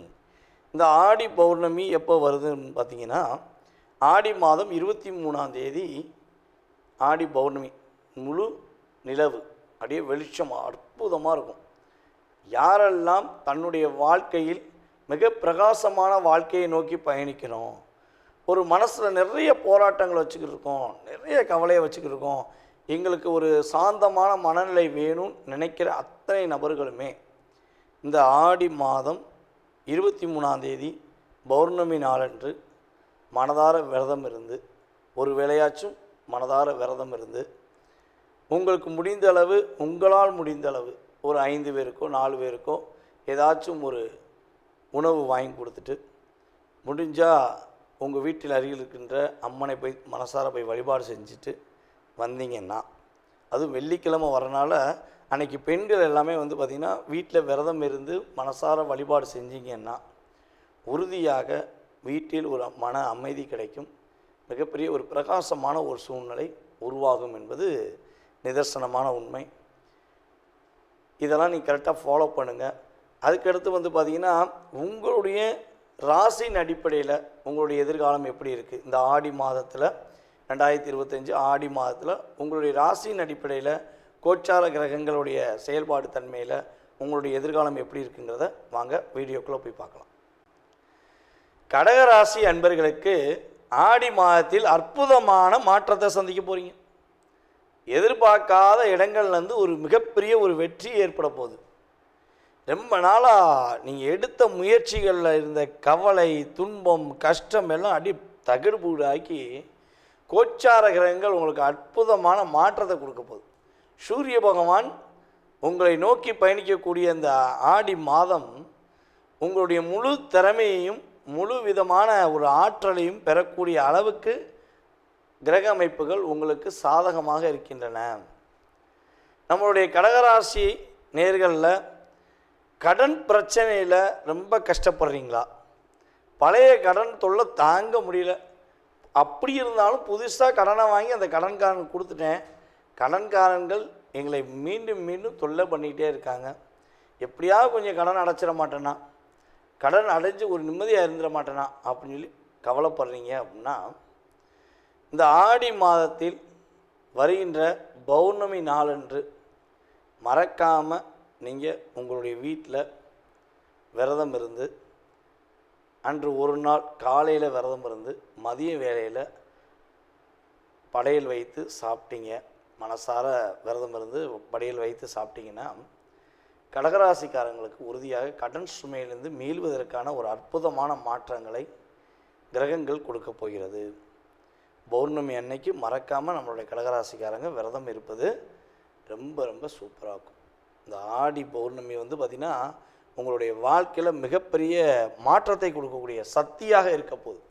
இந்த ஆடி பௌர்ணமி எப்போ வருதுன்னு பார்த்திங்கன்னா ஆடி மாதம் 23ஆம் தேதி ஆடி பௌர்ணமி. முழு நிலவு அப்படியே வெளிச்சம் அற்புதமாக இருக்கும். யாரெல்லாம் தன்னுடைய வாழ்க்கையில் மிக பிரகாசமான வாழ்க்கையை நோக்கி பயணிக்கணும், ஒரு மனசில் நிறைய போராட்டங்களை வச்சுக்கிட்டு இருக்கோம், நிறைய கவலையை வச்சுக்கிட்டு இருக்கோம், எங்களுக்கு ஒரு சாந்தமான மனநிலை வேணும்னு நினைக்கிற அத்தனை நபர்களுமே இந்த ஆடி மாதம் 23ஆம் தேதி பௌர்ணமி நாளன்று மனதார விரதம் இருந்து, ஒரு வேளையாச்சும் மனதார விரதம் இருந்து, உங்களுக்கு முடிந்த அளவு, உங்களால் முடிந்த அளவு ஒரு 5 பேருக்கோ 4 பேருக்கோ ஏதாச்சும் ஒரு உணவு வாங்கி கொடுத்துட்டு, முடிஞ்சால் உங்கள் வீட்டில் அருகில் இருக்கின்ற அம்மனை போய் மனசார போய் வழிபாடு செஞ்சுட்டு வந்தீங்கன்னா, அதுவும் வெள்ளிக்கிழமை வரனால அன்றைக்கி பெண்கள் எல்லாமே வந்து பார்த்திங்கன்னா வீட்டில் விரதம் இருந்து மனசார வழிபாடு செஞ்சீங்கன்னா உறுதியாக வீட்டில் ஒரு மன அமைதி கிடைக்கும், மிகப்பெரிய ஒரு பிரகாசமான ஒரு சூழ்நிலை உருவாகும் என்பது நிதர்சனமான உண்மை. இதெல்லாம் நீங்கள் கரெக்டாக ஃபாலோ பண்ணுங்கள். அதுக்கடுத்து வந்து பார்த்திங்கன்னா உங்களுடைய ராசியின் அடிப்படையில் உங்களுடைய எதிர்காலம் எப்படி இருக்குது, இந்த ஆடி மாதத்தில் 2025 ஆடி மாதத்தில் உங்களுடைய ராசியின் அடிப்படையில் கோச்சார கிரகங்களுடைய செயல்பாடு தன்மையில் உங்களுடைய எதிர்காலம் எப்படி இருக்குங்கிறத வாங்க வீடியோக்குள்ளே போய் பார்க்கலாம். கடகராசி அன்பர்களுக்கு ஆடி மாதத்தில் அற்புதமான மாற்றத்தை சந்திக்க போகிறீங்க. எதிர்பார்க்காத இடங்கள்லேருந்து ஒரு மிகப்பெரிய ஒரு வெற்றி ஏற்பட போகுது. ரொம்ப நாளாக நீங்கள் எடுத்த முயற்சிகளில் இருந்த கவலை, துன்பம், கஷ்டம் எல்லாம் அடி தகடுபூடாக்கி கோச்சார கிரகங்கள் உங்களுக்கு அற்புதமான மாற்றத்தை கொடுக்க போகுது. சூரிய பகவான் உங்களை நோக்கி பயணிக்கக்கூடிய இந்த ஆடி மாதம் உங்களுடைய முழு திறமையையும் முழு விதமான ஒரு ஆற்றலையும் பெறக்கூடிய அளவுக்கு கிரக அமைப்புகள் உங்களுக்கு சாதகமாக இருக்கின்றன. நம்மளுடைய கடகராசி நேர்களில் கடன் பிரச்சனையில் ரொம்ப கஷ்டப்படுறீங்களா? பழைய கடன் தொல்லை தாங்க முடியல. அப்படி இருந்தாலும் புதுசாக கடனை வாங்கி அந்த கடன்காரன் கொடுத்துட்டேன், கடன்காரன்கள் எங்களை மீண்டும் மீண்டும் தொல்லை பண்ணிக்கிட்டே இருக்காங்க, எப்படியாவது கொஞ்சம் கடன் அடைச்சிட மாட்டேன்னா, கடன் அடைஞ்சு ஒரு நிம்மதியாக இருந்துட மாட்டேனா அப்படின்னு சொல்லி கவலைப்படுறீங்க அப்படின்னா, இந்த ஆடி மாதத்தில் வருகின்ற பௌர்ணமி நாளன்று மறக்காமல் நீங்கள் உங்களுடைய வீட்டில் விரதம் இருந்து, அன்று ஒரு நாள் காலையில் விரதம் இருந்து மதிய வேளையில் படையல் வைத்து சாப்பிட்டீங்க, மனசார விரதம் இருந்து படையல் வைத்து சாப்பிட்டீங்கன்னா கடகராசிக்காரங்களுக்கு உறுதியாக கடன் சுமையிலிருந்து மீள்வதற்கான ஒரு அற்புதமான மாற்றங்களை கிரகங்கள் கொடுக்க போகிறது. பௌர்ணமி அன்னைக்கு மறக்காமல் நம்மளுடைய கடகராசிக்காரங்க விரதம் இருப்பது ரொம்ப ரொம்ப சூப்பராக இருக்கும். இந்த ஆடி பௌர்ணமி பார்த்திங்கன்னா உங்களுடைய வாழ்க்கையில் மிகப்பெரிய மாற்றத்தை கொடுக்கக்கூடிய சக்தியாக இருக்க போகுது.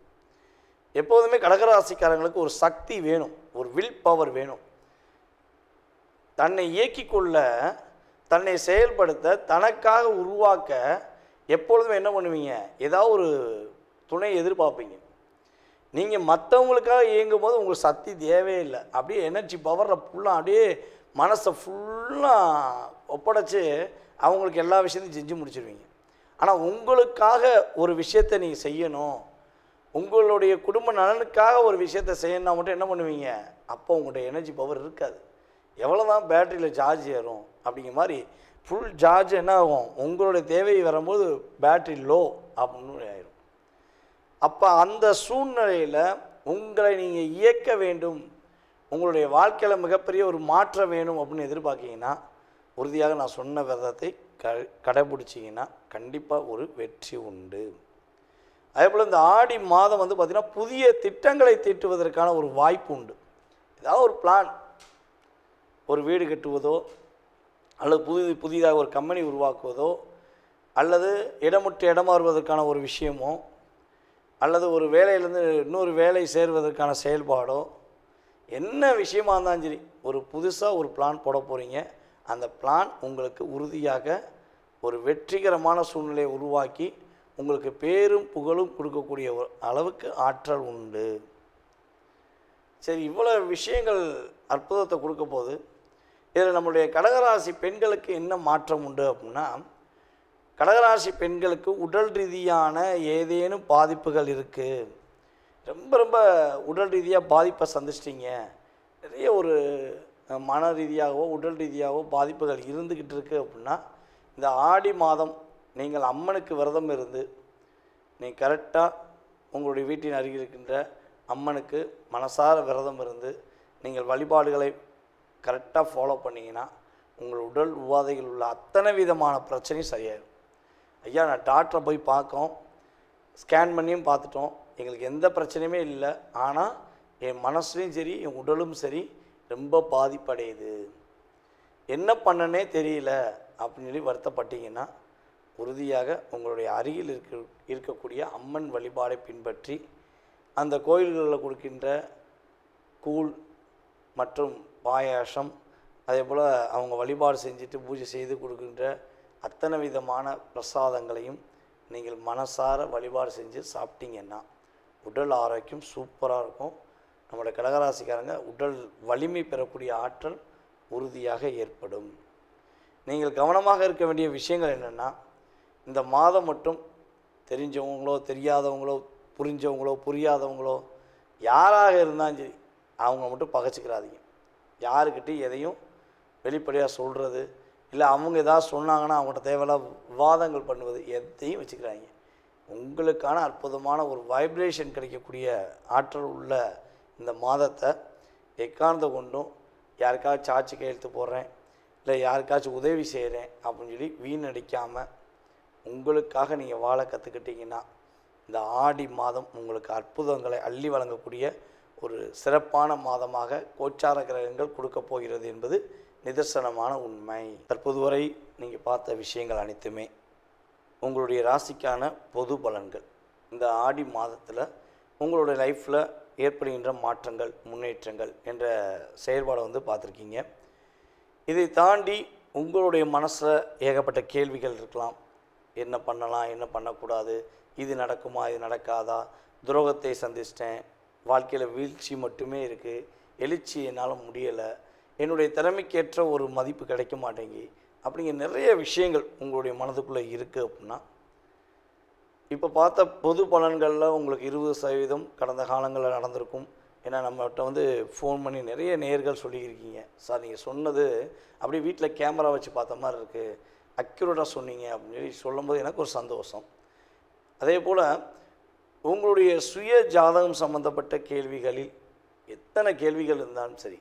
எப்போதுமே கடகராசிக்காரங்களுக்கு ஒரு சக்தி வேணும், ஒரு வில் பவர் வேணும். தன்னை இயக்கிக்கொள்ள, தன்னை செயல்படுத்த, தனக்காக உருவாக்க எப்பொழுதுமே என்ன பண்ணுவீங்க? ஏதாவது ஒரு துணை எதிர்பார்ப்பீங்க. நீங்கள் மற்றவங்களுக்காக இயங்கும் போது உங்களுக்கு சக்தி தேவையே இல்லை. அப்படியே எனர்ஜி பவரில் ஃபுல்லாக அப்படியே மனசை ஃபுல்லாக ஒப்படைச்சி அவங்களுக்கு எல்லா விஷயத்தையும் செஞ்சு முடிச்சிடுவீங்க. ஆனால் உங்களுக்காக ஒரு விஷயத்தை நீங்கள் செய்யணும், உங்களுடைய குடும்ப நலனுக்காக ஒரு விஷயத்தை செய்யணும்னா மட்டும் என்ன பண்ணுவீங்க? அப்போ உங்களுடைய எனர்ஜி பவர் இருக்காது. எவ்வளோ தான் பேட்டரியில் சார்ஜ் ஏறும் அப்படிங்கிற மாதிரி ஃபுல் சார்ஜ் என்ன ஆகும்? உங்களுடைய தேவை வரும்போது பேட்டரி லோ அப்படின்னு ஆயிடும். அப்போ அந்த சூழ்நிலையில் உங்களை நீங்கள் இயக்க வேண்டும், உங்களுடைய வாழ்க்கையில் மிகப்பெரிய ஒரு மாற்றம் வேணும் அப்படின்னு எதிர்பார்க்கிங்கன்னா உறுதியாக நான் சொன்ன விரதத்தை கடைபிடிச்சிங்கன்னா கண்டிப்பாக ஒரு வெற்றி உண்டு. அதேபோல் இந்த ஆடி மாதம் பார்த்திங்கன்னா புதிய திட்டங்களை தீட்டுவதற்கான ஒரு வாய்ப்பு உண்டு. ஏதாவது ஒரு பிளான், ஒரு வீடு கட்டுவதோ அல்லது புதிதாக ஒரு கம்பெனி உருவாக்குவதோ அல்லது இடமுற்று இடமாறுவதற்கான ஒரு விஷயமோ அல்லது ஒரு வேலையிலேருந்து இன்னொரு வேலை சேர்வதற்கான செயல்பாடோ என்ன விஷயமாக இருந்தாலும் சரி, ஒரு புதுசாக ஒரு பிளான் போட போகிறீங்க. அந்த பிளான் உங்களுக்கு உறுதியாக ஒரு வெற்றிகரமான சூழ்நிலையை உருவாக்கி உங்களுக்கு பேரும் புகழும் கொடுக்கக்கூடிய ஒரு அளவுக்கு ஆற்றல் உண்டு. சரி, இவ்வளோ விஷயங்கள் அற்புதத்தை கொடுக்க போது இதில் நம்மளுடைய கடகராசி பெண்களுக்கு என்ன மாற்றம் உண்டு அப்படின்னா, கடகராசி பெண்களுக்கு உடல் ரீதியான ஏதேனும் பாதிப்புகள் இருக்குது, ரொம்ப ரொம்ப உடல் ரீதியாக பாதிப்பை சந்திச்சிட்டிங்க, நிறைய ஒரு மன ரீதியாகவோ உடல் ரீதியாகவோ பாதிப்புகள் இருந்துக்கிட்டு இருக்குது அப்படின்னா, இந்த ஆடி மாதம் நீங்கள் அம்மனுக்கு விரதம் இருந்து நீங்கள் கரெக்டாக உங்களுடைய வீட்டின் அருகில் இருக்கின்ற அம்மனுக்கு மனசார விரதம் இருந்து நீங்கள் வழிபாடுகளை கரெக்டாக ஃபாலோ பண்ணிங்கன்னா உங்கள் உடல் உபாதைகள் உள்ள அத்தனை விதமான பிரச்சனையும் சரியாயிடும். ஐயா, நான் டாக்டரை போய் பார்க்கோம், ஸ்கேன் பண்ணியும் பார்த்துட்டோம், எங்களுக்கு எந்த பிரச்சனையுமே இல்லை, ஆனால் என் மனசுலையும் சரி என் உடலும் சரி ரொம்ப பாதிப்படையுது, என்ன பண்ணனே தெரியல அப்படின்னு சொல்லி வருத்தப்பட்டீங்கன்னா உறுதியாக உங்களுடைய அருகில் இருக்கக்கூடிய அம்மன் வழிபாடை பின்பற்றி அந்த கோயில்களில் கொடுக்கின்ற கூழ் மற்றும் பாயாசம், அதே போல் அவங்க வழிபாடு செஞ்சுட்டு பூஜை செய்து கொடுக்கின்ற அத்தனை விதமான பிரசாதங்களையும் நீங்கள் மனசார வழிபாடு செஞ்சு சாப்பிட்டீங்கன்னா உடல் ஆரோக்கியம் சூப்பராக இருக்கும். நம்மளோட கடகராசிக்காரங்க உடல் வலிமை பெறக்கூடிய ஆற்றல் உறுதியாக ஏற்படும். நீங்கள் கவனமாக இருக்க வேண்டிய விஷயங்கள் என்னென்னா, இந்த மாதம் மட்டும் தெரிஞ்சவங்களோ தெரியாதவங்களோ புரிஞ்சவங்களோ புரியாதவங்களோ யாராக இருந்தாலும் சரி அவங்க மட்டும் பகைச்சிக்கிறாதீங்க. யாருக்கிட்டையும் எதையும் வெளிப்படையாக சொல்கிறது இல்லை, அவங்க ஏதாவது சொன்னாங்கன்னா அவங்கள்ட்ட தேவையில்லாத விவாதங்கள் பண்ணுவது எதையும் வச்சுக்கிறாங்க. உங்களுக்கான அற்புதமான ஒரு வைப்ரேஷன் கிடைக்கக்கூடிய ஆற்றல் உள்ள இந்த மாதத்தை எக்காரணத்தை கொண்டும் யாருக்காச்சும் சாட்சி கையெழுத்து போடுறேன் இல்லை யாருக்காச்சும் உதவி செய்கிறேன் அப்படின்னு சொல்லி வீணடிக்காமல் உங்களுக்காக நீங்கள் வாழ கற்றுக்கிட்டிங்கன்னா இந்த ஆடி மாதம் உங்களுக்கு அற்புதங்களை அள்ளி வழங்கக்கூடிய ஒரு சிறப்பான மாதமாக கோச்சார கிரகங்கள் கொடுக்க போகிறது என்பது நிதர்சனமான உண்மை. தற்போது வரை நீங்கள் பார்த்த விஷயங்கள் அனைத்துமே உங்களுடைய ராசிக்கான பொது பலன்கள். இந்த ஆடி மாதத்தில் உங்களுடைய லைஃப்பில் ஏற்படுகின்ற மாற்றங்கள், முன்னேற்றங்கள் என்ற செயல்பாடை பார்த்துருக்கீங்க. இதை தாண்டி உங்களுடைய மனசில் ஏகப்பட்ட கேள்விகள் இருக்கலாம். என்ன பண்ணலாம், என்ன பண்ணக்கூடாது, இது நடக்குமா, இது நடக்காதா, துரோகத்தை சந்திச்சிட்டேன், வாழ்க்கையில் வீழ்ச்சி மட்டுமே இருக்குது, எழுச்சி என்னால் முடியலை, என்னுடைய திறமைக்கேற்ற ஒரு மதிப்பு கிடைக்க மாட்டேங்கி, அப்படிங்கிற நிறைய விஷயங்கள் உங்களுடைய மனதுக்குள்ளே இருக்குது. அப்படின்னா இப்போ பார்த்த பொது பலன்களில் உங்களுக்கு 20% கடந்த காலங்களில் நடந்திருக்கும். ஏன்னா நம்மகிட்ட ஃபோன் பண்ணி நிறைய நேயர்கள் சொல்லியிருக்கீங்க, சார் நீங்கள் சொன்னது அப்படியே வீட்டில் கேமரா வச்சு பார்த்த மாதிரி இருக்குது, அக்யூரேட்டாக சொன்னீங்க அப்படின்னு சொல்லி சொல்லும்போது எனக்கு ஒரு சந்தோஷம். அதே போல் உங்களுடைய சுய ஜாதகம் சம்பந்தப்பட்ட கேள்விகளில் எத்தனை கேள்விகள் இருந்தாலும் சரி,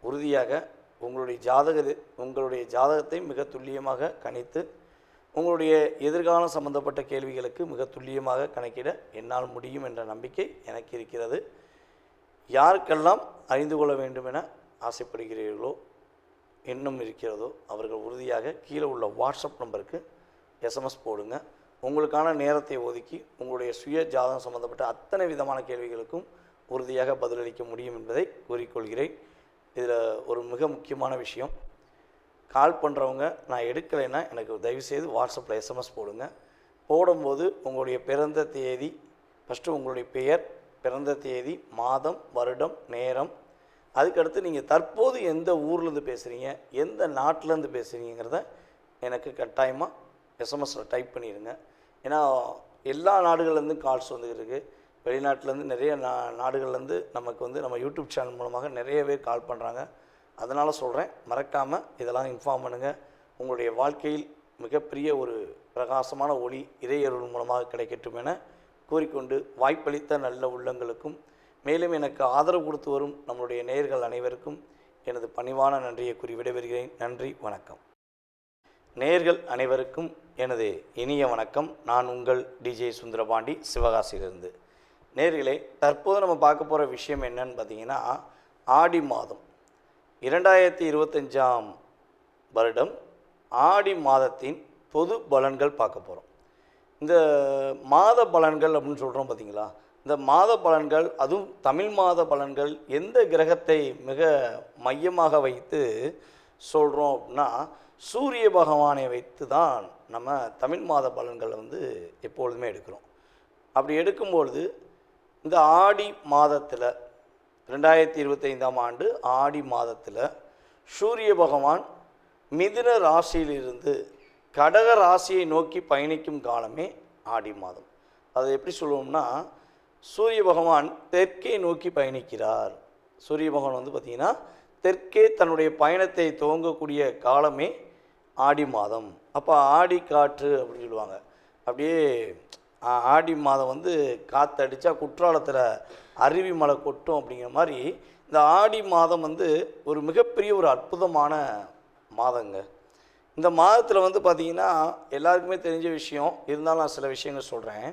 உறுதியாக உங்களுடைய ஜாதகத்தை மிக துல்லியமாக கணித்து உங்களுடைய எதிர்காலம் சம்பந்தப்பட்ட கேள்விகளுக்கு மிக துல்லியமாக கணக்கிட என்னால் முடியும் என்ற நம்பிக்கை எனக்கு இருக்கிறது. யாருக்கெல்லாம் அறிந்து கொள்ள வேண்டும் என ஆசைப்படுகிறீர்களோ, எண்ணம் இருக்கிறதோ, அவர்கள் உறுதியாக கீழே உள்ள வாட்ஸ்அப் நம்பருக்கு எஸ்எம்எஸ் போடுங்க. உங்களுக்கான நேரத்தை ஒதுக்கி உங்களுடைய சுய ஜாதகம் சம்பந்தப்பட்ட அத்தனை விதமான கேள்விகளுக்கும் உறுதியாக பதிலளிக்க முடியும் என்பதை கூறிக்கொள்கிறேன். இதில் ஒரு மிக முக்கியமான விஷயம், கால் பண்ணுறவங்க நான் எடுக்கலைன்னா எனக்கு தயவுசெய்து வாட்ஸ்அப்பில் எஸ்எம்எஸ் போடுங்க. போடும்போது உங்களுடைய பிறந்த தேதி, ஃபஸ்ட்டு உங்களுடைய பெயர், பிறந்த தேதி, மாதம், வருடம், நேரம், அதுக்கடுத்து நீங்கள் தற்போது எந்த ஊர்லேருந்து பேசுகிறீங்க, எந்த நாட்டிலேருந்து பேசுகிறீங்கிறத எனக்கு கட்டாயமாக எஸ்எம்எஸில் டைப் பண்ணிடுங்க. ஏன்னா எல்லா நாடுகள்லேருந்து கால்ஸ் வந்துருக்கு. வெளிநாட்டிலேருந்து நிறைய நாடுகள்லேருந்து நமக்கு நம்ம யூடியூப் சேனல் மூலமாக நிறைய பேர் கால் பண்ணுறாங்க. அதனால் சொல்கிறேன், மறக்காமல் இதெல்லாம் இன்ஃபார்ம் பண்ணுங்கள். உங்களுடைய வாழ்க்கையில் மிகப்பெரிய ஒரு பிரகாசமான ஒளி இறையருள் மூலமாக கிடைக்கட்டும் என கூறிக்கொண்டு, வாய்ப்பளித்த நல்ல உள்ளங்களுக்கும் மேலும் எனக்கு ஆதரவு கொடுத்து வரும் நம்மளுடைய நேயர்கள் அனைவருக்கும் எனது பணிவான நன்றியை கூறி விடைபெறுகிறேன். நன்றி, வணக்கம். நேயர்கள் அனைவருக்கும் எனது இனிய வணக்கம். நான் உங்கள் டிஜே சுந்தரபாண்டி, சிவகாசியிலிருந்து. நேயர்களே, தற்போது நம்ம பார்க்க போகிற விஷயம் என்னன்னு பார்த்தீங்கன்னா, ஆடி மாதம் 2025ஆம் வருடம் ஆடி மாதத்தின் பொது பலன்கள் பார்க்க போகிறோம். இந்த மாத பலன்கள் அப்படின்னு சொல்கிறோம் பார்த்தீங்களா, இந்த மாத பலன்கள், அதுவும் தமிழ் மாத பலன்கள் எந்த கிரகத்தை மிக மையமாக வைத்து சொல்கிறோம் அப்படின்னா, சூரிய பகவானை வைத்து தான் நம்ம தமிழ் மாத பலன்களை எப்பொழுதுமே எடுக்கிறோம். அப்படி எடுக்கும்பொழுது இந்த ஆடி மாதத்தில் 2025ஆம் ஆண்டு ஆடி மாதத்தில் சூரிய பகவான் மிதுன ராசியிலிருந்து கடக ராசியை நோக்கி பயணிக்கும் காலமே ஆடி மாதம். அதை எப்படி சொல்லுவோம்னா, சூரிய பகவான் தெற்கே நோக்கி பயணிக்கிறார். சூரிய பகவான் பார்த்திங்கன்னா தெற்கே தன்னுடைய பயணத்தை துவங்கக்கூடிய காலமே ஆடி மாதம். அப்போ ஆடி காற்று அப்படின்னு சொல்லுவாங்க. அப்படியே ஆடி மாதம் காற்றடிச்சா குற்றாலத்தில் அருவி மலை கொட்டும் அப்படிங்கிற மாதிரி இந்த ஆடி மாதம் ஒரு மிகப்பெரிய ஒரு அற்புதமான மாதங்க. இந்த மாதத்தில் பார்த்திங்கன்னா எல்லாருக்குமே தெரிஞ்ச விஷயம் இருந்தாலும் நான் சில விஷயங்கள் சொல்கிறேன்.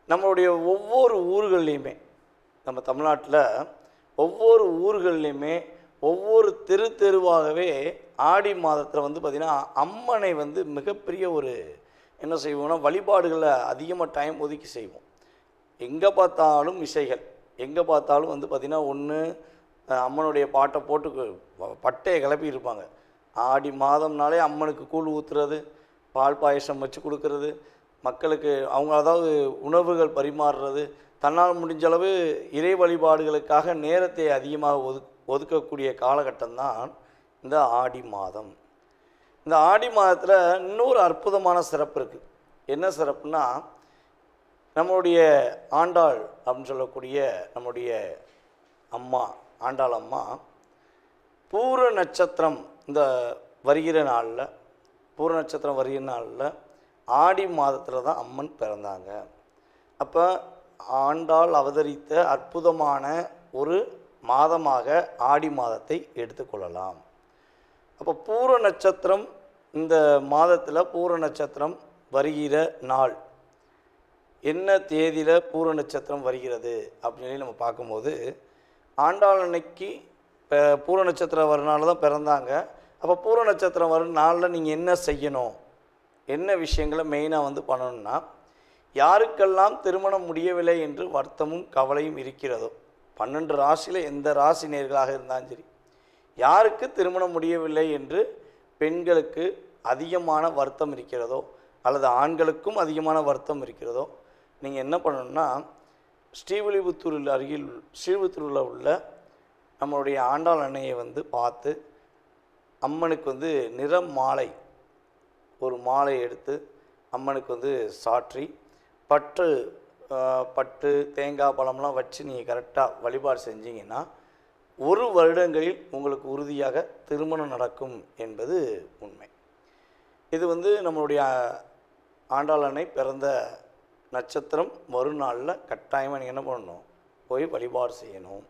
நம்மளுடைய ஒவ்வொரு ஊர்கள்லேயுமே, நம்ம தமிழ்நாட்டில் ஒவ்வொரு ஊர்கள்லேயுமே ஒவ்வொரு தெருவாகவே ஆடி மாதத்தில் பார்த்திங்கன்னா அம்மனை மிகப்பெரிய ஒரு என்ன செய்வோம்னா வழிபாடுகளை அதிகமாக டைம் ஒதுக்கி செய்வோம். எங்கே பார்த்தாலும் இசைகள், எங்கே பார்த்தாலும் பார்த்திங்கன்னா ஒன்று அம்மனுடைய பாட்டை போட்டு பட்டையை கிளப்பி இருப்பாங்க. ஆடி மாதம்னாலே அம்மனுக்கு கூழ் ஊற்றுறது, பால் பாயசம் வச்சு கொடுக்கறது, மக்களுக்கு அவங்க அதாவது உணவுகள் பரிமாறுறது, தன்னால் முடிஞ்சளவு இறை வழிபாடுகளுக்காக நேரத்தை அதிகமாக ஒதுக்கக்கூடிய காலகட்டம்தான் இந்த ஆடி மாதம். இந்த ஆடி மாதத்தில் இன்னொரு அற்புதமான சிறப்பு இருக்குது. என்ன சிறப்புனா, நம்மளுடைய ஆண்டாள் அப்படின்னு சொல்லக்கூடிய நம்முடைய அம்மா, ஆண்டாள் அம்மா பூர நட்சத்திரம் இந்த வருகிற நாளில், பூர நட்சத்திரம் வருகிற நாளில் ஆடி மாதத்தில் தான் அம்மன் பிறந்தாங்க. அப்போ ஆண்டாள் அவதரித்த அற்புதமான ஒரு மாதமாக ஆடி மாதத்தை எடுத்துக்கொள்ளலாம். அப்போ பூர நட்சத்திரம், இந்த மாதத்தில் பூர நட்சத்திரம் வருகிற நாள் என்ன தேதியில் பூர நட்சத்திரம் வருகிறது அப்படின்னு நம்ம பார்க்கும்போது, ஆண்டாள் அன்னைக்கு பூர நட்சத்திரம் வரனால தான் பிறந்தாங்க. அப்போ பூர நட்சத்திரம் வரும் நாளில் நீங்கள் என்ன செய்யணும், என்ன விஷயங்களை மெயினாக வந்து பண்ணணும்னா, யாருக்கெல்லாம் திருமணம் முடியவில்லை என்று வருத்தமும் கவலையும் இருக்கிறதோ, 12 ராசியில் எந்த ராசி நேர்களாக இருந்தாலும் சரி, யாருக்கு திருமணம் முடியவில்லை என்று பெண்களுக்கு அதிகமான வருத்தம் இருக்கிறதோ அல்லது ஆண்களுக்கும் அதிகமான வருத்தம் இருக்கிறதோ, நீங்கள் என்ன பண்ணணும்னா, ஸ்ரீவில்லிபுத்தூரில் அருகில் ஸ்ரீவில்லிபுத்தூரில் உள்ள நம்மளுடைய ஆண்டாள் அன்னையை வந்து பார்த்து அம்மனுக்கு வந்து நிறம் மாலை, ஒரு மாலை எடுத்து அம்மனுக்கு வந்து சாற்றி பட்டு தேங்காய் பழம்லாம் வச்சு நீங்கள் கரெக்டாக வழிபாடு செஞ்சீங்கன்னா 1 வருடங்களில் உங்களுக்கு உறுதியாக திருமணம் நடக்கும் என்பது உண்மை. இது வந்து நம்மளுடைய ஆண்டாள் அன்னை பிறந்த நட்சத்திரம் மறுநாளில் கட்டாயமாக நீங்கள் என்ன பண்ணணும், போய் வழிபாடு செய்யணும்.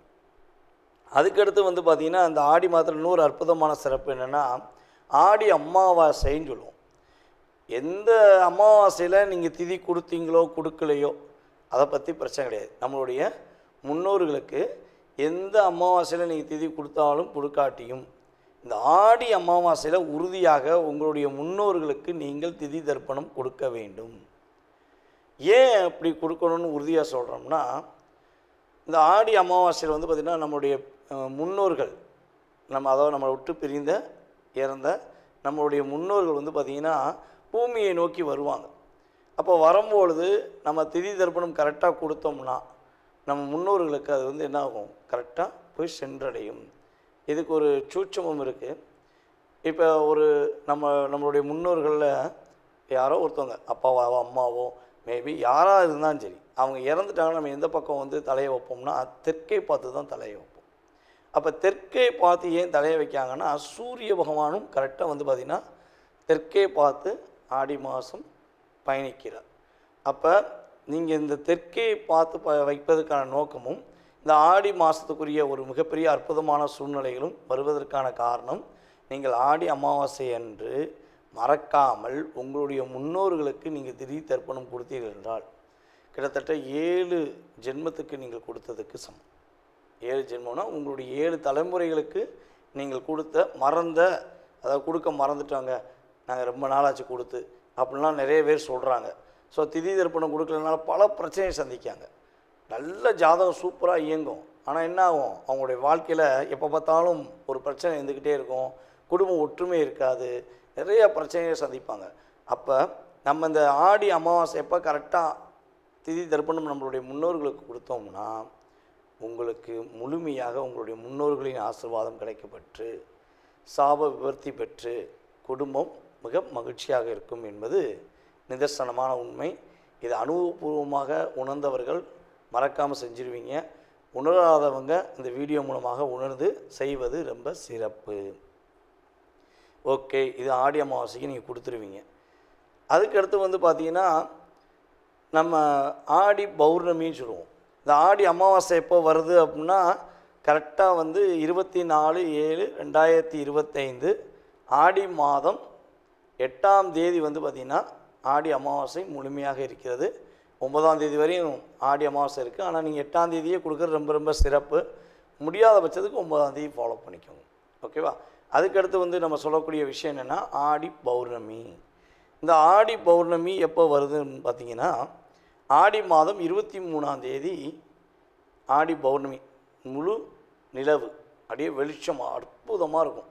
அதுக்கடுத்து வந்து பார்த்திங்கன்னா, அந்த ஆடி மாதத்தில் இன்னொரு அற்புதமான சிறப்பு என்னென்னா, ஆடி அமாவாசைன்னு சொல்லுவோம். எந்த அமாவாசையில் நீங்கள் திதி கொடுத்தீங்களோ கொடுக்கலையோ அதை பற்றி பிரச்சனை கிடையாது. நம்மளுடைய முன்னோர்களுக்கு எந்த அமாவாசையில் நீங்கள் திதி கொடுத்தாலும் கொடுக்காட்டியும் இந்த ஆடி அமாவாசையில் உறுதியாக உங்களுடைய முன்னோர்களுக்கு நீங்கள் திதி தர்ப்பணம் கொடுக்க வேண்டும். ஏன் அப்படி கொடுக்கணும்னு உறுதியாக சொல்கிறோம்னா, இந்த ஆடி அமாவாசையில் வந்து பார்த்திங்கன்னா நம்மளுடைய முன்னோர்கள், அதாவது நம்மளை விட்டு பிரிந்த இறந்த நம்மளுடைய முன்னோர்கள் வந்து பார்த்திங்கன்னா பூமியை நோக்கி வருவாங்க. அப்போ வரும்பொழுது நம்ம திதி தர்ப்பணம் கரெக்டாக கொடுத்தோம்னா நம்ம முன்னோர்களுக்கு அது வந்து என்ன ஆகும், கரெக்டாக போய் சென்றடையும். இதுக்கு ஒரு சூட்சமும் இருக்குது. இப்போ நம்மளுடைய முன்னோர்களில் யாரோ ஒருத்தவங்க அப்பாவோ அம்மாவோ மேபி யாராக இருந்தாலும் சரி, அவங்க இறந்துட்டாங்கன்னா நம்ம எந்த பக்கம் வந்து தலையை வைப்போம்னா தெற்கை பார்த்து தான் தலையை வைப்போம். அப்போ தெற்கை பார்த்து ஏன் தலையை வைக்காங்கன்னா, சூரிய பகவானும் கரெக்டாக வந்து பார்த்திங்கன்னா தெற்கே பார்த்து ஆடி மாதம் பயணிக்கிறார். அப்போ நீங்கள் இந்த தெற்கே பார்த்து வைப்பதற்கான நோக்கமும் இந்த ஆடி மாதத்துக்குரிய ஒரு மிகப்பெரிய அற்புதமான சூழ்நிலைகளும் வருவதற்கான காரணம், நீங்கள் ஆடி அமாவாசை அன்று மறக்காமல் உங்களுடைய முன்னோர்களுக்கு நீங்கள் திதி தர்ப்பணம் கொடுத்தீர்கள் என்றால் கிட்டத்தட்ட 7 ஜென்மத்துக்கு நீங்கள் கொடுத்ததுக்கு சமம். 7 ஜென்மம்னா உங்களுடைய 7 தலைமுறைகளுக்கு நீங்கள் அதாவது கொடுக்க மறந்துட்டாங்க, நாங்கள் ரொம்ப நாளாச்சு கொடுத்து அப்படின்லாம் நிறைய பேர் சொல்கிறாங்க. ஸோ திதி தர்ப்பணம் கொடுக்கலனால பல பிரச்சனையை சந்திக்காங்க. நல்ல ஜாதகம் சூப்பராக இயங்கும், ஆனால் என்ன ஆகும், அவங்களுடைய வாழ்க்கையில் எப்போ பார்த்தாலும் ஒரு பிரச்சனை இருந்துக்கிட்டே இருக்கும், குடும்பம் ஒற்றுமை இருக்காது, நிறைய பிரச்சனையை சந்திப்பாங்க. அப்போ நம்ம இந்த ஆடி அமாவாசை எப்போ கரெக்டாக திதி தர்ப்பணம் நம்மளுடைய முன்னோர்களுக்கு கொடுத்தோம்னா உங்களுக்கு முழுமையாக உங்களுடைய முன்னோர்களின் ஆசீர்வாதம் கிடைக்கப்பெற்று சாப விவர்த்தி பெற்று குடும்பம் மிக மகிழ்ச்சியாக இருக்கும் என்பது நிதர்சனமான உண்மை. இது அனுபவபூர்வமாக உணர்ந்தவர்கள் மறக்காமல் செஞ்சிருவீங்க. உணராதவங்க இந்த வீடியோ மூலமாக உணர்ந்து செய்வது ரொம்ப சிறப்பு. ஓகே, இது ஆடி அமாவாசைக்கு நீங்கள் கொடுத்துருவீங்க. அதுக்கடுத்து வந்து பார்த்திங்கன்னா நம்ம ஆடி பௌர்ணமின்னு சொல்லுவோம். இந்த ஆடி அமாவாசை எப்போ வருது அப்படின்னா கரெக்டாக வந்து 24/7/2025 ஆடி மாதம் 8ஆம் தேதி வந்து பார்த்திங்கன்னா ஆடி அமாவாசை முழுமையாக இருக்கிறது. 9ஆம் தேதி வரையும் ஆடி அமாவாசை இருக்குது. ஆனால் நீங்கள் 8ஆம் தேதியே கொடுக்குறது ரொம்ப ரொம்ப சிறப்பு. முடியாத பட்சத்துக்கு 9ஆம் தேதி ஃபாலோ பண்ணிக்கோங்க. ஓகேவா? அதுக்கடுத்து வந்து நம்ம சொல்லக்கூடிய விஷயம் என்னென்னா ஆடி பௌர்ணமி. இந்த ஆடி பௌர்ணமி எப்போ வருதுன்னு பார்த்திங்கன்னா ஆடி மாதம் 23ஆம் தேதி ஆடி பௌர்ணமி. முழு நிலவு அப்படியே வெளிச்சம் அற்புதமாக இருக்கும்.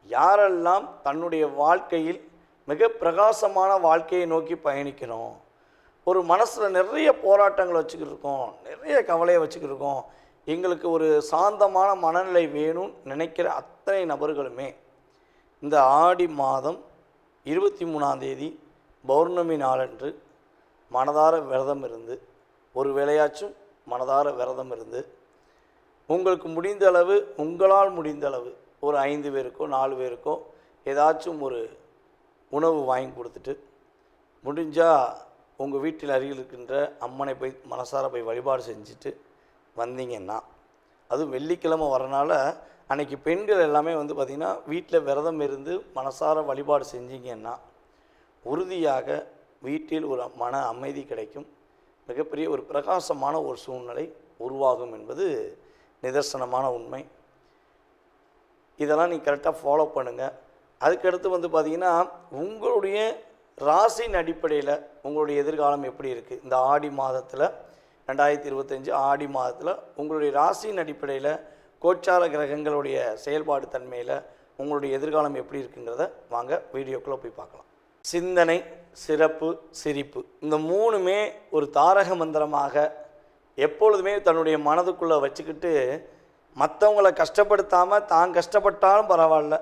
யாரெல்லாம் தன்னுடைய வாழ்க்கையில் மிக பிரகாசமான வாழ்க்கையை நோக்கி பயணிக்கணும், ஒரு மனசில் நிறைய போராட்டங்களை வச்சுக்கிட்டு இருக்கோம், நிறைய கவலையை வச்சுக்கிட்டு இருக்கோம், எங்களுக்கு ஒரு சாந்தமான மனநிலை வேணும்னு நினைக்கிற அத்தனை நபர்களுமே இந்த ஆடி மாதம் 23ஆம் தேதி பௌர்ணமி நாளன்று மனதார விரதம் இருந்து, ஒரு வேளையாச்சும் மனதார விரதம் இருந்து, உங்களுக்கு முடிந்த அளவு, உங்களால் முடிந்த அளவு ஒரு 5 பேருக்கோ 4 பேருக்கோ ஏதாச்சும் ஒரு உணவு வாங்கி கொடுத்துட்டு, முடிஞ்சால் உங்கள் வீட்டில் அருகில் இருக்கின்ற அம்மனை போய் மனசார போய் வழிபாடு செஞ்சுட்டு வந்தீங்கன்னா, அதுவும் வெள்ளிக்கிழமை வரனால அன்றைக்கி பெண்கள் எல்லாமே வந்து பார்த்திங்கன்னா வீட்டில் விரதம் இருந்து மனசார வழிபாடு செஞ்சீங்கன்னா உறுதியாக வீட்டில் ஒரு மன அமைதி கிடைக்கும், மிகப்பெரிய ஒரு பிரகாசமான ஒரு சூழ்நிலை உருவாகும் என்பது நிதர்சனமான உண்மை. இதெல்லாம் நீங்கள் கரெக்டாக ஃபாலோ பண்ணுங்கள். அதுக்கடுத்து வந்து பார்த்திங்கன்னா உங்களுடைய ராசியின் அடிப்படையில் உங்களுடைய எதிர்காலம் எப்படி இருக்குது இந்த ஆடி மாதத்தில் 2025 ஆடி மாதத்தில் உங்களுடைய ராசியின் அடிப்படையில் கோச்சார கிரகங்களுடைய செயல்பாடு தன்மையில் உங்களுடைய எதிர்காலம் எப்படி இருக்குங்கிறத வாங்க வீடியோக்குள்ளே போய் பார்க்கலாம். சிந்தனை, சிறப்பு, சிரிப்பு இந்த மூணுமே ஒரு தாரக மந்திரமாக எப்பொழுதுமே தன்னுடைய மனதுக்குள்ளே வச்சுக்கிட்டு மற்றவங்களை கஷ்டப்படுத்தாமல் தான் கஷ்டப்பட்டாலும் பரவாயில்ல,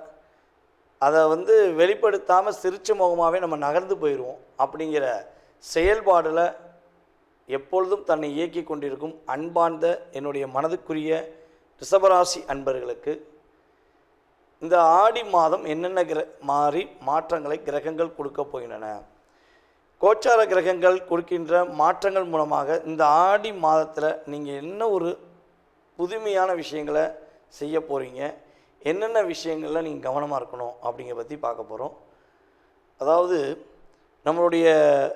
அதை வந்து வெளிப்படுத்தாமல் சிரிச்ச முகமாகவே நம்ம நகர்ந்து போயிடுவோம் அப்படிங்கிற செயல்பாடில் எப்பொழுதும் தன்னை இயக்கி கொண்டிருக்கும் அன்பார்ந்த என்னுடைய மனதுக்குரிய ரிஷபராசி அன்பர்களுக்கு இந்த ஆடி மாதம் என்னென்ன மாற்றங்களை கிரகங்கள் கொடுக்க போகின்றன, கோச்சார கிரகங்கள் கொடுக்கின்ற மாற்றங்கள் மூலமாக இந்த ஆடி மாதத்தில் நீங்கள் என்ன ஒரு புதுமையான விஷயங்களை செய்ய போகிறீங்க, என்னென்ன விஷயங்களில் நீங்கள் கவனமாக இருக்கணும் அப்படிங்கிற பற்றி பார்க்க போகிறோம். அதாவது நம்மளுடைய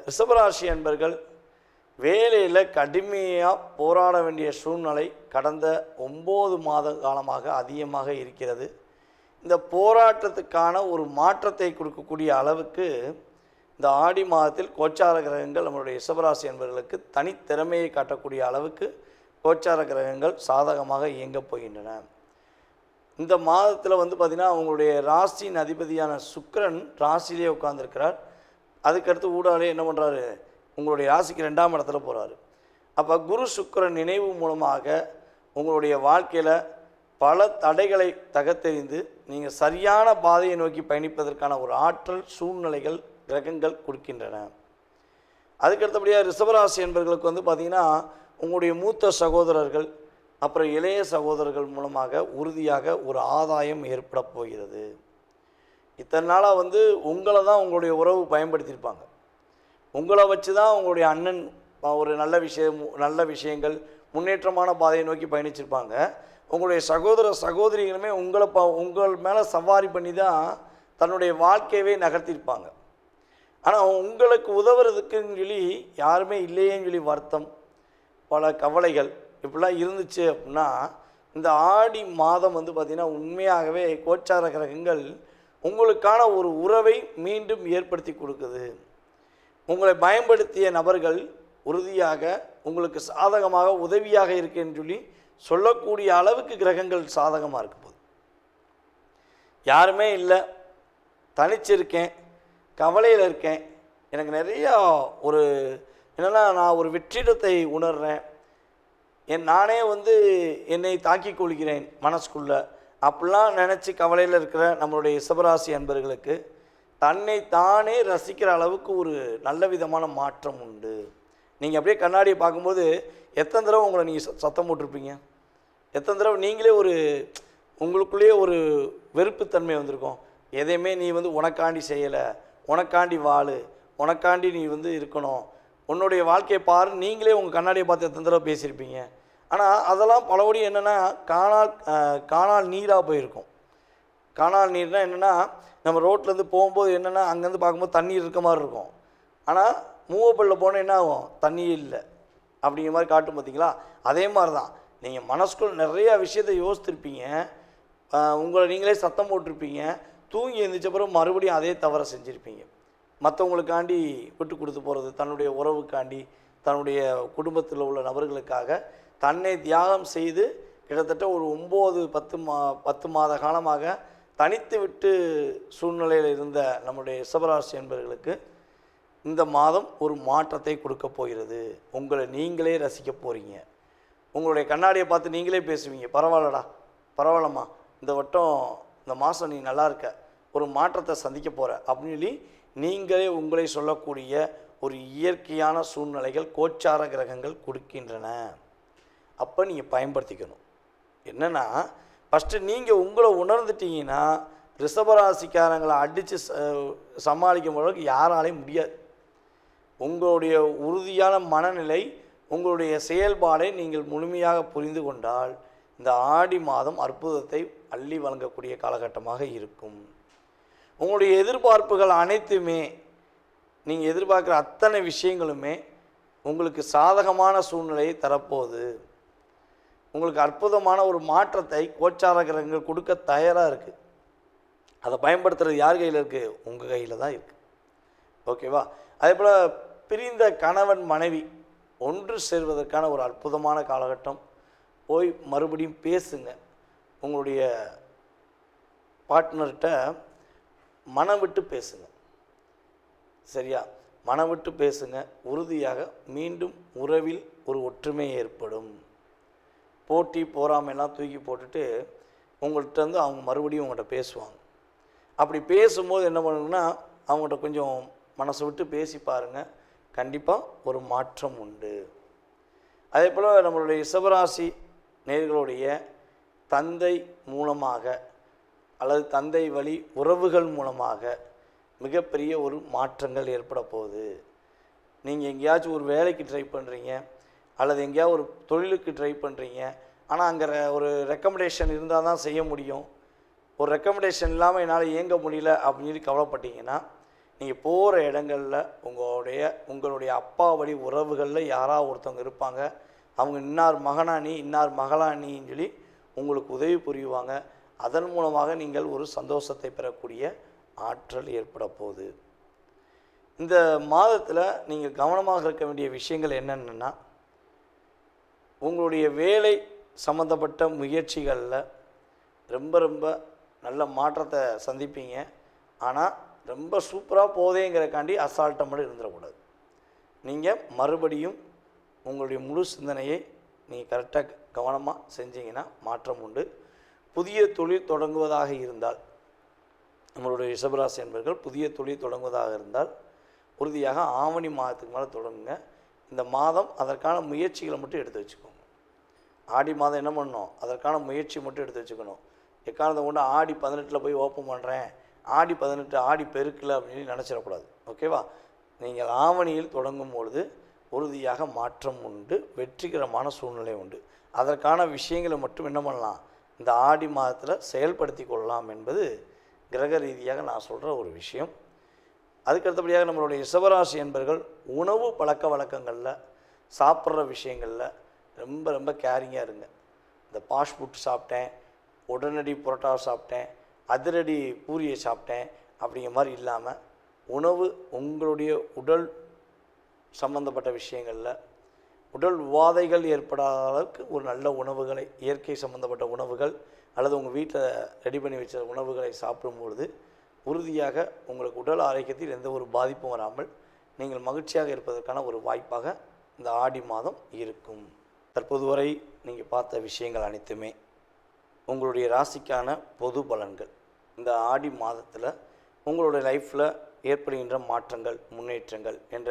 ரிஷபராசி அன்பர்கள் வேலையில் கடுமையாக போராட வேண்டிய சூழ்நிலை கடந்த 9 மாத காலமாக அதிகமாக இருக்கிறது. இந்த போராட்டத்துக்கான ஒரு மாற்றத்தை கொடுக்கக்கூடிய அளவுக்கு இந்த ஆடி மாதத்தில் கோச்சார கிரகங்கள் நம்மளுடைய ரிஷபராசி அன்பர்களுக்கு தனித்திறமையை காட்டக்கூடிய அளவுக்கு கோச்சார கிரகங்கள் சாதகமாக இயங்கப் போகின்றன. இந்த மாதத்தில் வந்து பார்த்திங்கன்னா அவங்களுடைய ராசியின் அதிபதியான சுக்கிரன் ராசியிலே உட்கார்ந்துருக்கிறார். அதுக்கடுத்து ஊடாலே என்ன பண்ணுறாரு, உங்களுடைய ராசிக்கு 2ஆம் இடத்துல போகிறாரு. அப்போ குரு சுக்கிரன் நினைவு மூலமாக உங்களுடைய வாழ்க்கையில் பல தடைகளை தகர்த்தெறிந்து நீங்கள் சரியான பாதையை நோக்கி பயணிப்பதற்கான ஒரு ஆற்றல் சூழ்நிலைகள் கிரகங்கள் கொடுக்கின்றன. அதுக்கடுத்தபடியாக ரிஷபராசி என்பவர்களுக்கு வந்து பார்த்திங்கன்னா உங்களுடைய மூத்த சகோதரர்கள் அப்புறம் இளைய சகோதரர்கள் மூலமாக உறுதியாக ஒரு ஆதாயம் ஏற்பட போகிறது. இத்தனை நாளாக வந்து உங்களை தான் உங்களுடைய உறவு பயன்படுத்தியிருப்பாங்க. உங்களை வச்சு தான் உங்களுடைய அண்ணன் ஒரு நல்ல விஷயங்கள் முன்னேற்றமான பாதையை நோக்கி பயணிச்சிருப்பாங்க. உங்களுடைய சகோதரிகளுமே உங்கள் மேலே சவாரி பண்ணி தான் தன்னுடைய வாழ்க்கையவே நகர்த்தியிருப்பாங்க. ஆனால் உங்களுக்கு உதவுறதுக்குன்னு சொல்லி யாருமே இல்லையேன்னு சொல்லி வருத்தம், பல கவலைகள் இப்படிலாம் இருந்துச்சு. அப்படின்னா இந்த ஆடி மாதம் வந்து பார்த்திங்கன்னா உண்மையாகவே கோச்சார கிரகங்கள் உங்களுக்கான ஒரு உறவை மீண்டும் ஏற்படுத்தி கொடுக்குது. உங்களை பயன்படுத்திய நபர்கள் உறுதியாக உங்களுக்கு சாதகமாக உதவியாக இருக்குன்னு சொல்லி சொல்லக்கூடிய அளவுக்கு கிரகங்கள் சாதகமாக இருக்க போகுது. யாருமே இல்லை, தனிச்சிருக்கேன், கவலையில் இருக்கேன், எனக்கு நிறையா ஒரு என்னென்னா நான் ஒரு வெற்றிடத்தை உணர்கிறேன், நானே வந்து என்னை தாக்கி கொள்கிறேன் மனசுக்குள்ளே அப்படிலாம் நினச்சி கவலையில் இருக்கிற நம்மளுடைய ரிஷபராசி அன்பர்களுக்கு தன்னை தானே ரசிக்கிற அளவுக்கு ஒரு நல்ல விதமான மாற்றம் உண்டு. நீங்கள் அப்படியே கண்ணாடியை பார்க்கும்போது எத்தனை தடவை உங்களை நீங்கள் சத்தம் போட்டிருப்பீங்க, எத்தனை தடவை நீங்களே ஒரு உங்களுக்குள்ளேயே ஒரு வெறுப்புத்தன்மை வந்திருக்கும். எதையுமே நீ வந்து உனக்காண்டி செய்யலை, உனக்காண்டி வாழு, உனக்காண்டி நீ வந்து இருக்கணும், உன்னுடைய வாழ்க்கையை பாரு, நீங்களே உங்கள் கண்ணாடியை பார்த்து எத்தனை தடவை பேசியிருப்பீங்க. ஆனால் அதெல்லாம் பலபடி என்னென்னா காணால் நீராக போயிருக்கும். காணால் நீர்னால் என்னென்னா நம்ம ரோட்லேருந்து போகும்போது என்னென்னா அங்கேருந்து பார்க்கும்போது தண்ணீர் இருக்க மாதிரி இருக்கும். ஆனால் மூவப்பள்ளில் போனால் என்ன ஆகும், தண்ணியே இல்லை அப்படிங்கிற மாதிரி காட்டும். பார்த்தீங்களா? அதே மாதிரி தான் நீங்கள் மனசுக்குள்ள நிறையா விஷயத்தை யோசித்திருப்பீங்க, உங்களை நீங்களே சத்தம் போட்டிருப்பீங்க, தூங்கி எழுந்திரிச்சப்பறம் மறுபடியும் அதே தவறை செஞ்சுருப்பீங்க. மற்றவங்களுக்காண்டி விட்டு கொடுத்து போகிறது, தன்னுடைய உறவுக்காண்டி, தன்னுடைய குடும்பத்தில் உள்ள நபர்களுக்காக தன்னை தியாகம் செய்து கிட்டத்தட்ட ஒரு 9-10 மாத காலமாக தனித்து விட்டு சூழ்நிலையில் இருந்த நம்முடைய ரிஷபராசி என்பவர்களுக்கு இந்த மாதம் ஒரு மாற்றத்தை கொடுக்க போகிறது. உங்களை நீங்களே ரசிக்க போகிறீங்க. உங்களுடைய கண்ணாடியை பார்த்து நீங்களே பேசுவீங்க, பரவாயில்லடா, பரவாயில்லம்மா, இந்த வட்டம் இந்த மாதம் நீ நல்லா இருக்க, ஒரு மாற்றத்தை சந்திக்க போகிற அப்படின்னு சொல்லி நீங்களே உங்களை சொல்லக்கூடிய ஒரு இயற்கையான சூழ்நிலைகள் கோச்சார கிரகங்கள் கொடுக்கின்றன. அப்போ நீங்கள் பயன்படுத்திக்கணும். என்னென்னா ஃபஸ்ட்டு நீங்கள் உங்களை உணர்ந்துட்டீங்கன்னா ரிஷபராசிக்காரங்களை அடித்து சமாளிக்கும் அளவுக்கு யாராலையும் முடியாது. உங்களுடைய உறுதியான மனநிலை, உங்களுடைய செயல்பாடை நீங்கள் முழுமையாக புரிந்து கொண்டால் இந்த ஆடி மாதம் அற்புதத்தை அள்ளி வழங்கக்கூடிய காலகட்டமாக இருக்கும். உங்களுடைய எதிர்பார்ப்புகள் அனைத்துமே, நீங்கள் எதிர்பார்க்குற அத்தனை விஷயங்களுமே உங்களுக்கு சாதகமான சூழ்நிலையை தரப்போகுது. உங்களுக்கு அற்புதமான ஒரு மாற்றத்தை கோச்சார கிரகங்கள் கொடுக்க தயாராக இருக்குது. அதை பயன்படுத்துறது யார் கையில் இருக்குது? உங்கள் கையில் தான் இருக்குது. ஓகேவா? அதே போல் பிரிந்த கணவன் மனைவி ஒன்று சேர்வதற்கான ஒரு அற்புதமான காலகட்டம். போய் மறுபடியும் பேசுங்க. உங்களுடைய பார்ட்னர்கிட்ட மனம் விட்டு பேசுங்க. சரியா? மனம் விட்டு பேசுங்க. உறுதியாக மீண்டும் உறவில் ஒரு ஒற்றுமை ஏற்படும். போட்டி போராமையெல்லாம் தூக்கி போட்டுட்டு உங்கள்கிட்ட வந்து அவங்க மறுபடியும் உங்கள்கிட்ட பேசுவாங்க. அப்படி பேசும்போது என்ன பண்ணுங்கன்னா, அவங்கள்ட்ட கொஞ்சம் மனசை விட்டு பேசி பாருங்கள். கண்டிப்பாக ஒரு மாற்றம் உண்டு. அதே போல் நம்மளுடைய ரிஷபராசி நேயர்களுடைய தந்தை மூலமாக அல்லது தந்தை வழி உறவுகள் மூலமாக மிகப்பெரிய ஒரு மாற்றங்கள் ஏற்பட போகுது. நீங்கள் எங்கேயாச்சும் ஒரு வேலைக்கு ட்ரை பண்ணுறீங்க அல்லது எங்கேயாவது ஒரு தொழிலுக்கு ட்ரை பண்ணுறீங்க. ஆனால் அங்கே ஒரு ரெக்கமெண்டேஷன் இருந்தால் தான் செய்ய முடியும். ஒரு ரெக்கமெண்டேஷன் இல்லாமல் என்னால் இயங்க முடியல அப்படின்னு சொல்லி கவலைப்பட்டீங்கன்னா, நீங்கள் போகிற இடங்களில் உங்களுடைய அப்பா வழி உறவுகளில் யாராவது ஒருத்தவங்க இருப்பாங்க. அவங்க இன்னார் மகனா நீ, இன்னார் மகளா நீன்னு சொல்லி உங்களுக்கு உதவி புரிவாங்க. அதன் மூலமாக நீங்கள் ஒரு சந்தோஷத்தை பெறக்கூடிய ஆற்றல் ஏற்பட போகுது. இந்த மாதத்தில் நீங்கள் கவனமாக இருக்க வேண்டிய விஷயங்கள் என்னென்னா, உங்களுடைய வேலை சம்மந்தப்பட்ட முயற்சிகளில் ரொம்ப நல்ல மாற்றத்தை சந்திப்பீங்க. ஆனால் ரொம்ப சூப்பராக போதேங்கிறக்காண்டி அசால்ட்டாக மட்டும் இருந்துடக்கூடாது. நீங்கள் மறுபடியும் உங்களுடைய முழு சிந்தனையை நீங்கள் கரெக்டாக கவனமாக செஞ்சீங்கன்னா மாற்றம் உண்டு. புதிய தொழில் தொடங்குவதாக இருந்தால், நம்மளுடைய ரிஷபராசி என்பவர்கள் புதிய தொழில் தொடங்குவதாக இருந்தால் உறுதியாக ஆவணி மாதத்துக்கு மேலே தொடங்குங்க. இந்த மாதம் அதற்கான முயற்சிகளை மட்டும் எடுத்து வச்சுக்கோங்க. ஆடி மாதம் என்ன பண்ணணும்? அதற்கான முயற்சி மட்டும் எடுத்து வச்சுக்கணும். எக்காரணத்தை கொண்டு ஆடி 18 போய் ஓப்பன் பண்ணுறேன், ஆடி 18 ஆடி பெருக்கலை அப்படின்னு நினச்சிடக்கூடாது. ஓகேவா? நீங்கள் ஆவணியில் தொடங்கும் பொழுது உறுதியாக மாற்றம் உண்டு, வெற்றிகரமான சூழ்நிலை உண்டு. அதற்கான விஷயங்களை மட்டும் என்ன பண்ணலாம்? இந்த ஆடி மாதத்தில் செயல்படுத்தி கொள்ளலாம் என்பது கிரக ரீதியாக நான் சொல்கிற ஒரு விஷயம். அதுக்கடுத்தபடியாக நம்மளுடைய ரிஷபராசி என்பர்கள் உணவு பழக்க வழக்கங்களில், சாப்பிட்ற விஷயங்களில் ரொம்ப கேரிங்காக இருங்க. இந்த ஃபாஸ்ட் ஃபுட் சாப்பிட்டேன், உடனடி புரோட்டா சாப்பிட்டேன், அதிரடி பூரியை சாப்பிட்டேன் அப்படிங்கிற மாதிரி இல்லாமல், உணவு உங்களுடைய உடல் சம்பந்தப்பட்ட விஷயங்களில் உடல் உபாதைகள் ஏற்படாத அளவுக்கு ஒரு நல்ல உணவுகளை, இயற்கை சம்பந்தப்பட்ட உணவுகள் அல்லது உங்கள் வீட்டில் ரெடி பண்ணி வச்ச உணவுகளை சாப்பிடும்பொழுது உறுதியாக உங்களுக்கு உடல் ஆரோக்கியத்தில் எந்த ஒரு பாதிப்பும் வராமல் நீங்கள் மகிழ்ச்சியாக இருப்பதற்கான ஒரு வாய்ப்பாக இந்த ஆடி மாதம் இருக்கும். தற்போது வரை நீங்கள் பார்த்த விஷயங்கள் அனைத்துமே உங்களுடைய ராசிக்கான பொது பலன்கள். இந்த ஆடி மாதத்தில் உங்களுடைய லைஃப்பில் ஏற்படுகின்ற மாற்றங்கள், முன்னேற்றங்கள் என்ற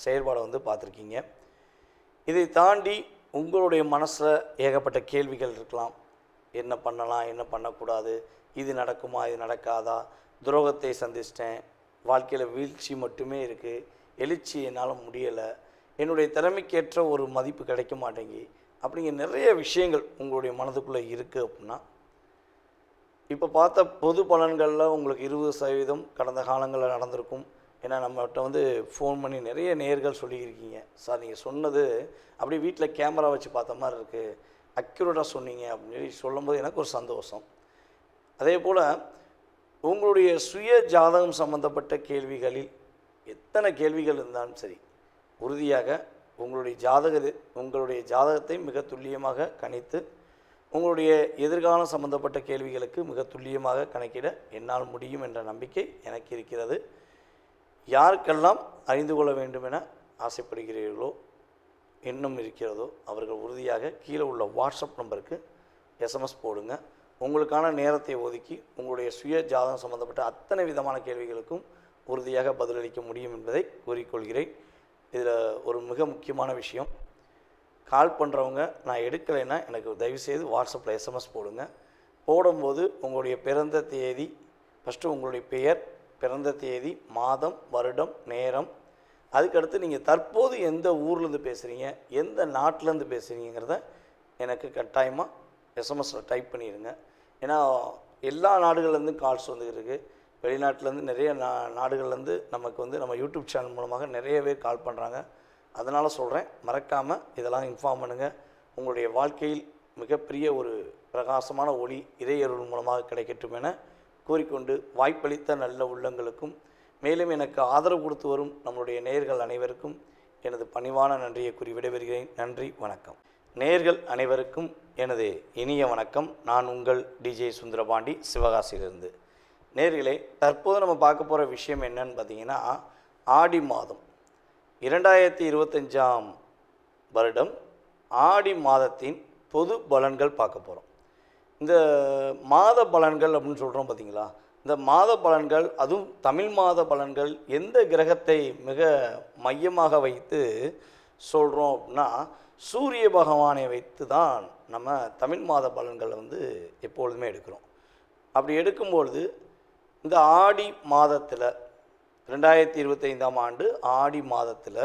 செயல்பாடை வந்து பார்த்துருக்கீங்க. இதை தாண்டி உங்களுடைய மனசில் ஏகப்பட்ட கேள்விகள் இருக்கலாம். என்ன பண்ணலாம், என்ன பண்ணக்கூடாது, இது நடக்குமா, இது நடக்காதா, துரோகத்தை சந்திச்சிட்டேன், வாழ்க்கையில் வீழ்ச்சி மட்டுமே இருக்குது, எழுச்சி என்னால் முடியலை, என்னுடைய திறமைக்கேற்ற ஒரு மதிப்பு கிடைக்க மாட்டேங்கி அப்படிங்கிற நிறைய விஷயங்கள் உங்களுடைய மனதுக்குள்ளே இருக்குது. அப்படின்னா இப்போ பார்த்த பொது பலன்களில் உங்களுக்கு 20% கடந்த காலங்களில் நடந்திருக்கும். ஏன்னா நம்மகிட்ட வந்து ஃபோன் பண்ணி நிறைய நேயர்கள் சொல்லியிருக்கீங்க, சார் நீங்கள் சொன்னது அப்படியே வீட்டில் கேமரா வச்சு பார்த்த மாதிரி இருக்குது, அக்யூரேட்டாக சொன்னீங்க அப்படின்னு சொல்லி சொல்லும்போது எனக்கு ஒரு சந்தோஷம். அதே போல் உங்களுடைய சுய ஜாதகம் சம்பந்தப்பட்ட கேள்விகளில் எத்தனை கேள்விகள் இருந்தாலும் சரி, உறுதியாக உங்களுடைய ஜாதகத்தை மிக துல்லியமாக கணித்து உங்களுடைய எதிர்காலம் சம்பந்தப்பட்ட கேள்விகளுக்கு மிக துல்லியமாக கணக்கிட என்னால் முடியும் என்ற நம்பிக்கை எனக்கு இருக்கிறது. யாருக்கெல்லாம் அறிந்து கொள்ள வேண்டும் என ஆசைப்படுகிறீர்களோ, எண்ணம் இருக்கிறதோ, அவர்கள் உறுதியாக கீழே உள்ள வாட்ஸ்அப் நம்பருக்கு SMS போடுங்க. உங்களுக்கான நேரத்தை ஒதுக்கி உங்களுடைய சுய ஜாதகம் சம்பந்தப்பட்ட அத்தனை விதமான கேள்விகளுக்கும் உறுதியாக பதிலளிக்க முடியும் என்பதை கூறிக்கொள்கிறேன். இதில் ஒரு மிக முக்கியமான விஷயம், கால் பண்ணுறவங்க நான் எடுக்கலைன்னா எனக்கு தயவுசெய்து வாட்ஸ்அப்பில் SMS போடுங்க. போடும்போது உங்களுடைய பிறந்த தேதி, ஃபஸ்ட்டு உங்களுடைய பெயர், பிறந்த தேதி, மாதம், வருடம், நேரம், அதுக்கடுத்து நீங்கள் தற்போது எந்த ஊர்லேருந்து பேசுகிறீங்க, எந்த நாட்டிலேருந்து பேசுகிறீங்கிறத எனக்கு கட்டாயமாக SMSயில் டைப் பண்ணிடுங்க. ஏன்னா எல்லா நாடுகள்லேருந்து கால்ஸ் வந்துருக்கு. வெளிநாட்டிலேருந்து நிறைய நாடுகள்லேருந்து நமக்கு வந்து நம்ம யூடியூப் சேனல் மூலமாக நிறைய பேர் கால் பண்ணுறாங்க. அதனால் சொல்கிறேன், மறக்காமல் இதெல்லாம் இன்ஃபார்ம் பண்ணுங்கள். உங்களுடைய வாழ்க்கையில் மிகப்பெரிய ஒரு பிரகாசமான ஒளி இறையருள் மூலமாக கிடைக்கட்டும் என கூறிக்கொண்டு, வாய்ப்பளித்த நல்ல உள்ளங்களுக்கும் மேலும் எனக்கு ஆதரவு கொடுத்து வரும் நம்முடைய நேயர்கள் அனைவருக்கும் எனது பணிவான நன்றியை கூறி விடைபெறுகிறேன். நன்றி, வணக்கம். நேயர்கள் அனைவருக்கும் எனது இனிய வணக்கம். நான் உங்கள் டிஜே சுந்தரபாண்டி, சிவகாசியிலிருந்து. நேயர்களே, தற்போது நம்ம பார்க்க போகிற விஷயம் என்னன்னு பார்த்தீங்கன்னா, ஆடி மாதம் 2025ஆம் வருடம் ஆடி மாதத்தின் பொது பலன்கள் பார்க்க போகிறோம். இந்த மாத பலன்கள் அப்படின்னு சொல்கிறோம் பார்த்தீங்களா, இந்த மாத பலன்கள், அதுவும் தமிழ் மாத பலன்கள் எந்த கிரகத்தை மிக மையமாக வைத்து சொல்கிறோம் அப்படின்னா, சூரிய பகவானை வைத்து தான் நம்ம தமிழ் மாத பலன்களை எப்பொழுதுமே எடுக்கிறோம். அப்படி எடுக்கும்பொழுது இந்த ஆடி மாதத்தில் 2025ஆம் ஆண்டு ஆடி மாதத்தில்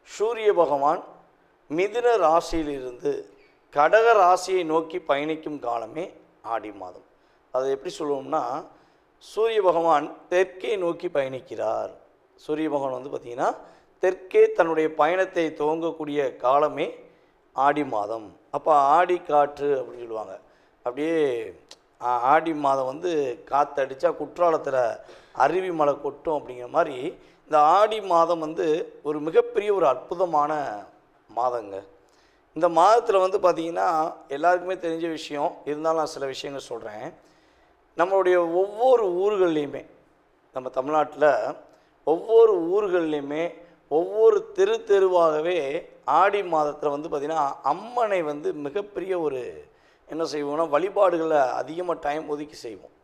சூரிய பகவான் மிதுன ராசியிலிருந்து கடக ராசியை நோக்கி பயணிக்கும் காலமே ஆடி மாதம். அதை எப்படி சொல்லுவோம்னா, சூரிய பகவான் தெற்கே நோக்கி பயணிக்கிறார். சூரிய பகவான் பார்த்திங்கன்னா தெற்கே தன்னுடைய பயணத்தை துவங்கக்கூடிய காலமே ஆடி மாதம். அப்போ ஆடி காற்று அப்படின்னு சொல்லுவாங்க. அப்படியே ஆடி மாதம் காற்றடிச்சா குற்றாலத்தில் அருவி மலை கொட்டும் அப்படிங்கிற மாதிரி இந்த ஆடி மாதம் ஒரு மிகப்பெரிய ஒரு அற்புதமான மாதங்க. இந்த மாதத்தில் பார்த்திங்கன்னா எல்லாருக்குமே தெரிஞ்ச விஷயம் இருந்தாலும் நான் சில விஷயங்கள் சொல்கிறேன். நம்மளுடைய ஒவ்வொரு ஊர்கள்லேயுமே, நம்ம தமிழ்நாட்டில் ஒவ்வொரு ஊர்கள்லேயுமே ஒவ்வொரு தெருவாகவே ஆடி மாதத்தில் பார்த்திங்கன்னா அம்மனை மிகப்பெரிய ஒரு என்ன செய்வோம்னா வழிபாடுகளை அதிகமாக டைம் ஒதுக்கி செய்வோம்.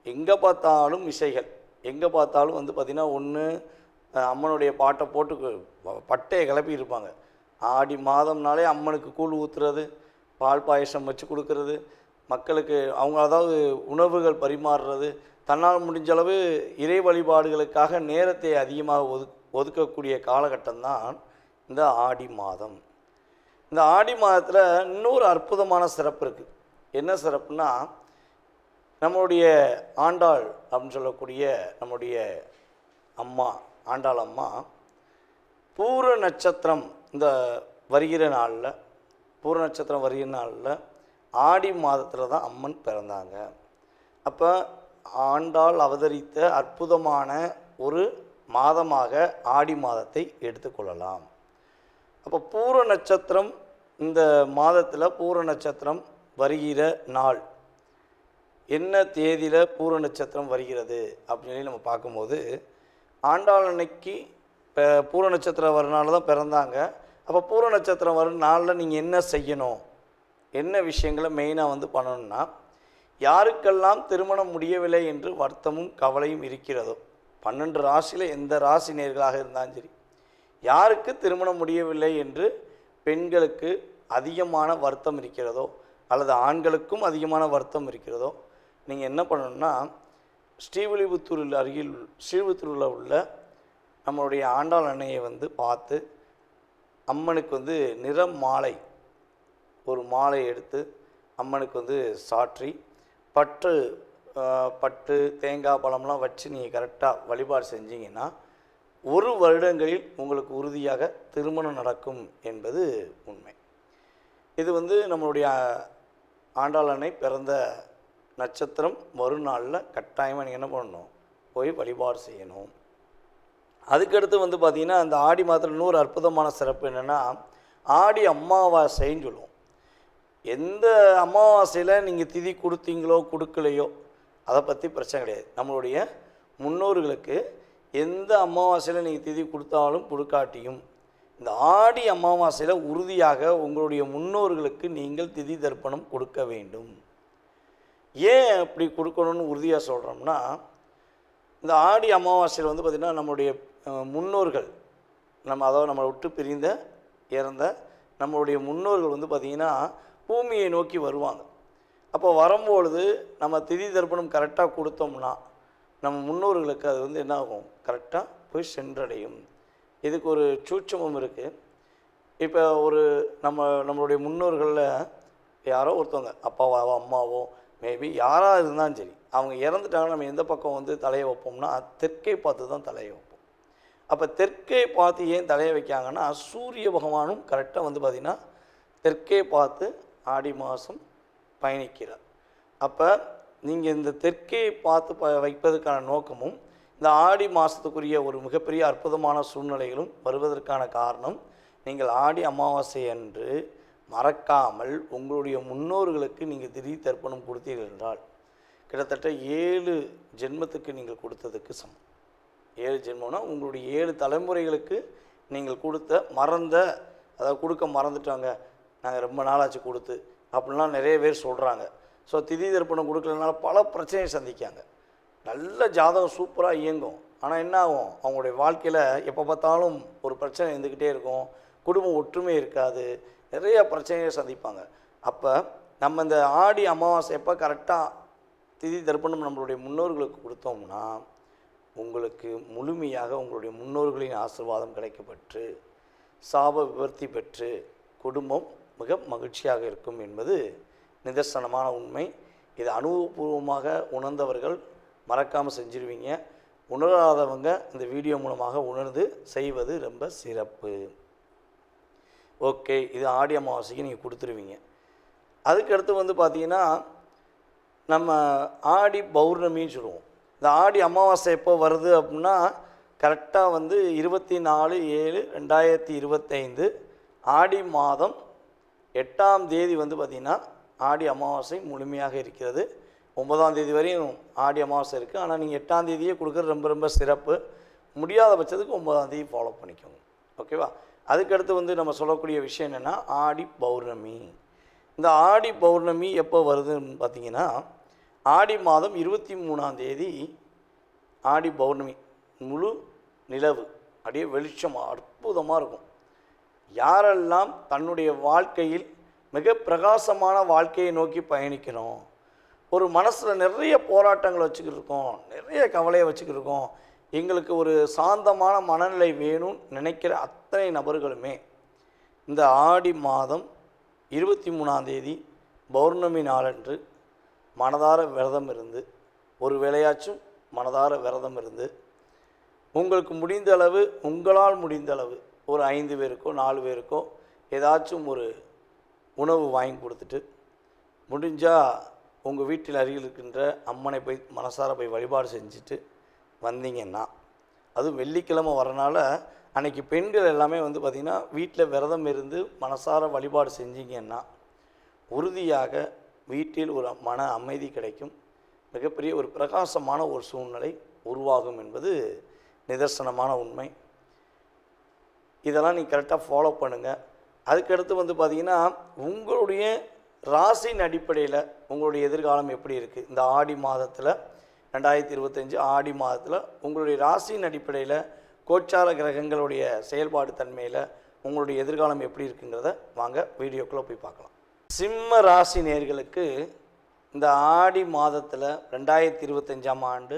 எங்கே பார்த்தாலும் இசைகள், எங்கே பார்த்தாலும் பார்த்திங்கன்னா ஒன்று அம்மனுடைய பாட்டை போட்டு பட்டையை கிளப்பி இருப்பாங்க. ஆடி மாதம்னாலே அம்மனுக்கு கூழ் ஊற்றுறது, பால் பாயசம் வச்சு கொடுக்கறது, மக்களுக்கு அவங்க அதாவது உணவுகள் பரிமாறுறது, தன்னால் முடிஞ்சளவு இறை வழிபாடுகளுக்காக நேரத்தை அதிகமாக ஒதுக்கக்கூடிய காலகட்டம்தான் இந்த ஆடி மாதம். இந்த ஆடி மாதத்தில் இன்னொரு அற்புதமான சிறப்பு இருக்குது. என்ன சிறப்புனா, நம்மளுடைய ஆண்டாள் அப்படின்னு சொல்லக்கூடிய நம்முடைய அம்மா ஆண்டாள் அம்மா பூர நட்சத்திரம் இந்த வருகிற நாளில், பூர நட்சத்திரம் வருகிற நாளில் ஆடி மாதத்தில் தான் அம்மன் பிறந்தாங்க. அப்போ ஆண்டாள் அவதரித்த அற்புதமான ஒரு மாதமாக ஆடி மாதத்தை எடுத்துக்கொள்ளலாம். அப்போ பூர நட்சத்திரம், இந்த மாதத்தில் பூர நட்சத்திரம் வருகிற நாள் என்ன தேதியில் பூர நட்சத்திரம் வருகிறது அப்படின்னு நம்ம பார்க்கும்போது, ஆண்டாள் அன்னைக்கு பூர நட்சத்திரம் வர நாள் தான் பிறந்தாங்க. அப்போ பூர நட்சத்திரம் வரும் நாளில் நீங்கள் என்ன செய்யணும், என்ன விஷயங்களை மெயினாக பண்ணணும்னா, யாருக்கெல்லாம் திருமணம் முடியவில்லை என்று வருத்தமும் கவலையும் இருக்கிறதோ, 12 ராசியில் எந்த ராசி நேர்களாக இருந்தாலும் சரி, யாருக்கு திருமணம் முடியவில்லை என்று பெண்களுக்கு அதிகமான வருத்தம் இருக்கிறதோ அல்லது ஆண்களுக்கும் அதிகமான வருத்தம் இருக்கிறதோ, நீங்கள் என்ன பண்ணணும்னா, ஸ்ரீவில்லிபுத்தூரில் அருகில் ஸ்ரீவில்லிபுத்தூரில் உள்ள நம்மளுடைய ஆண்டாள் அன்னையை பார்த்து அம்மனுக்கு நிற மாலை, ஒரு மாலை எடுத்து அம்மனுக்கு சாற்றி பட்டு தேங்காய் பழம்லாம் வச்சு நீங்கள் கரெக்டாக வழிபாடு செஞ்சீங்கன்னா 1 வருடங்களில் உங்களுக்கு உறுதியாக திருமணம் நடக்கும் என்பது உண்மை. இது நம்மளுடைய ஆண்டாள் அன்னை பிறந்த நட்சத்திரம் வரும் நாளில் கட்டாயமாக நீங்கள் என்ன பண்ணணும், போய் வழிபாடு செய்யணும். அதுக்கடுத்து பார்த்திங்கன்னா அந்த ஆடி மாதத்தில் இன்னொரு அற்புதமான சிறப்பு என்னென்னா, ஆடி அமாவாசைன்னு சொல்லுவோம். எந்த அமாவாசையில் நீங்கள் திதி கொடுத்தீங்களோ கொடுக்கலையோ அதை பற்றி பிரச்சனை கிடையாது. நம்மளுடைய முன்னோர்களுக்கு எந்த அமாவாசையில் நீங்கள் திதி கொடுத்தாலும் கொடுக்காட்டியும் இந்த ஆடி அமாவாசையில் உறுதியாக உங்களுடைய முன்னோர்களுக்கு நீங்கள் திதி தர்ப்பணம் கொடுக்க வேண்டும். ஏன் அப்படி கொடுக்கணும்னு உறுதியாக சொல்கிறோம்னா, இந்த ஆடி அமாவாசையில் பார்த்திங்கன்னா நம்மளுடைய முன்னோர்கள், அதாவது நம்மளை விட்டு பிரிந்த இறந்த நம்மளுடைய முன்னோர்கள் பார்த்திங்கன்னா பூமியை நோக்கி வருவாங்க. அப்போ வரும்பொழுது நம்ம திதி தர்ப்பணம் கரெக்டாக கொடுத்தோம்னா நம்ம முன்னோர்களுக்கு அது என்ன ஆகும், கரெக்டாக போய் சென்றடையும். இதுக்கு ஒரு சூட்சமும் இருக்குது. இப்போ நம்மளுடைய முன்னோர்களில் யாரோ ஒருத்தவங்க அப்பாவோ அம்மாவோ மேபி யாராக இருந்தாலும் சரி, அவங்க இறந்துட்டாங்கன்னா நம்ம எந்த பக்கம் தலையை வைப்போம்னா தெற்கே பார்த்து தான் தலையை வைப்போம். அப்போ தெற்கே பார்த்து ஏன் தலையை வைக்காங்கன்னா, சூரிய பகவானும் கரெக்டாக பார்த்திங்கன்னா தெற்கே பார்த்து ஆடி மாதம் பயணிக்கிறார். அப்போ நீங்கள் இந்த தெற்கே பார்த்து வைப்பதற்கான நோக்கமும் இந்த ஆடி மாதத்துக்குரிய ஒரு மிகப்பெரிய அற்புதமான சூழ்நிலைகளும் வருவதற்கான காரணம், நீங்கள் ஆடி அமாவாசை அன்று மறக்காமல் உங்களுடைய முன்னோர்களுக்கு நீங்கள் திடீர் தர்ப்பணம் கொடுத்தீர்கள் என்றால் கிட்டத்தட்ட 7 ஜென்மத்துக்கு நீங்கள் கொடுத்ததுக்கு சமம். 7 ஜென்மம்னா உங்களுடைய 7 தலைமுறைகளுக்கு நீங்கள் அதாவது கொடுக்க மறந்துட்டாங்க, நாங்கள் ரொம்ப நாளாச்சு கொடுத்து அப்படின்லாம் நிறைய பேர் சொல்கிறாங்க. ஸோ திதி தர்ப்பணம் கொடுக்கலனால பல பிரச்சனையை சந்திக்காங்க. நல்ல ஜாதகம் சூப்பராக இயங்கும், ஆனால் என்ன ஆகும், அவங்களுடைய வாழ்க்கையில் எப்போ பார்த்தாலும் ஒரு பிரச்சனை இருந்துக்கிட்டே இருக்கும், குடும்பம் ஒற்றுமை இருக்காது, நிறைய பிரச்சனையை சந்திப்பாங்க. அப்போ நம்ம இந்த ஆடி அமாவாசை எப்போ கரெக்டாக திதி தர்ப்பணம் நம்மளுடைய முன்னோர்களுக்கு கொடுத்தோம்னா உங்களுக்கு முழுமையாக உங்களுடைய முன்னோர்களின் ஆசீர்வாதம் கிடைக்கப்பெற்று சாப விவர்த்தி பெற்று குடும்பம் மிக மகிழ்ச்சியாக இருக்கும் என்பது நிதர்சனமான உண்மை. இது அனுபவபூர்வமாக உணர்ந்தவர்கள் மறக்காமல் செஞ்சிருவீங்க. உணராதவங்க இந்த வீடியோ மூலமாக உணர்ந்து செய்வது ரொம்ப சிறப்பு. ஓகே, இது ஆடி அமாவாசைக்கு நீங்கள் கொடுத்துருவீங்க. அதுக்கடுத்து பார்த்தீங்கன்னா நம்ம ஆடி பௌர்ணமின்னு சொல்லுவோம். இந்த ஆடி அமாவாசை எப்போ வருது அப்படின்னா கரெக்டாக 24/7/2025 ஆடி மாதம் 8ஆம் தேதி பார்த்திங்கன்னா ஆடி அமாவாசை முழுமையாக இருக்கிறது. 9ஆம் தேதி வரையும் ஆடி அமாவாசை இருக்குது. ஆனால் நீங்கள் 8ஆம் தேதியே கொடுக்குறது ரொம்ப ரொம்ப சிறப்பு. முடியாத பட்சத்துக்கு 9ஆம் தேதி ஃபாலோ பண்ணிக்கோங்க. ஓகேவா? அதுக்கடுத்து நம்ம சொல்லக்கூடிய விஷயம் என்னென்னா ஆடி பௌர்ணமி. இந்த ஆடி பௌர்ணமி எப்போ வருதுன்னு பார்த்திங்கன்னா ஆடி மாதம் 23ஆம் தேதி ஆடி பௌர்ணமி. முழு நிலவு அப்படியே வெளிச்சம் அற்புதமாக இருக்கும். யாரெல்லாம் தன்னுடைய வாழ்க்கையில் மிக பிரகாசமான வாழ்க்கையை நோக்கி பயணிக்கணும், ஒரு மனசில் நிறைய போராட்டங்கள் வச்சுக்கிட்டு இருக்கோம், நிறைய கவலையை வச்சுக்கிட்டு இருக்கோம், எங்களுக்கு ஒரு சாந்தமான மனநிலை வேணும்னு நினைக்கிற அத்தனை நபர்களுமே இந்த ஆடி மாதம் 23ஆம் தேதி பௌர்ணமி நாளன்று மனதார விரதம் இருந்து, ஒரு வேளையாச்சும் மனதார விரதம் இருந்து, உங்களுக்கு முடிந்த அளவு, உங்களால் முடிந்த அளவு ஒரு 5 பேருக்கோ 4 பேருக்கோ ஏதாச்சும் ஒரு உணவு வாங்கி கொடுத்துட்டு, முடிஞ்சால் உங்கள் வீட்டில் அருகில் இருக்கின்ற அம்மனை போய் மனசார போய் வழிபாடு செஞ்சுட்டு வந்தீங்கன்னா, அதுவும் வெள்ளிக்கிழமை வரனால அன்றைக்கி பெண்கள் எல்லாமே பார்த்திங்கன்னா வீட்டில் விரதம் இருந்து மனசார வழிபாடு செஞ்சீங்கன்னா உறுதியாக வீட்டில் ஒரு மன அமைதி கிடைக்கும், மிகப்பெரிய ஒரு பிரகாசமான ஒரு சூழ்நிலை உருவாகும் என்பது நிதர்சனமான உண்மை. இதெல்லாம் நீங்கள் கரெக்டாக ஃபாலோ பண்ணுங்கள். அதுக்கடுத்து பார்த்திங்கன்னா உங்களுடைய ராசியின் அடிப்படையில் உங்களுடைய எதிர்காலம் எப்படி இருக்குது, இந்த ஆடி மாதத்தில் 2025 ஆடி மாதத்தில் உங்களுடைய ராசியின் அடிப்படையில் கோச்சார கிரகங்களுடைய செயல்பாடு தன்மையில் உங்களுடைய எதிர்காலம் எப்படி இருக்குங்கிறத வாங்க வீடியோக்குள்ளே போய் பார்க்கலாம். சிம்ம ராசி நேயர்களுக்கு இந்த ஆடி மாதத்தில் 2025ஆம் ஆண்டு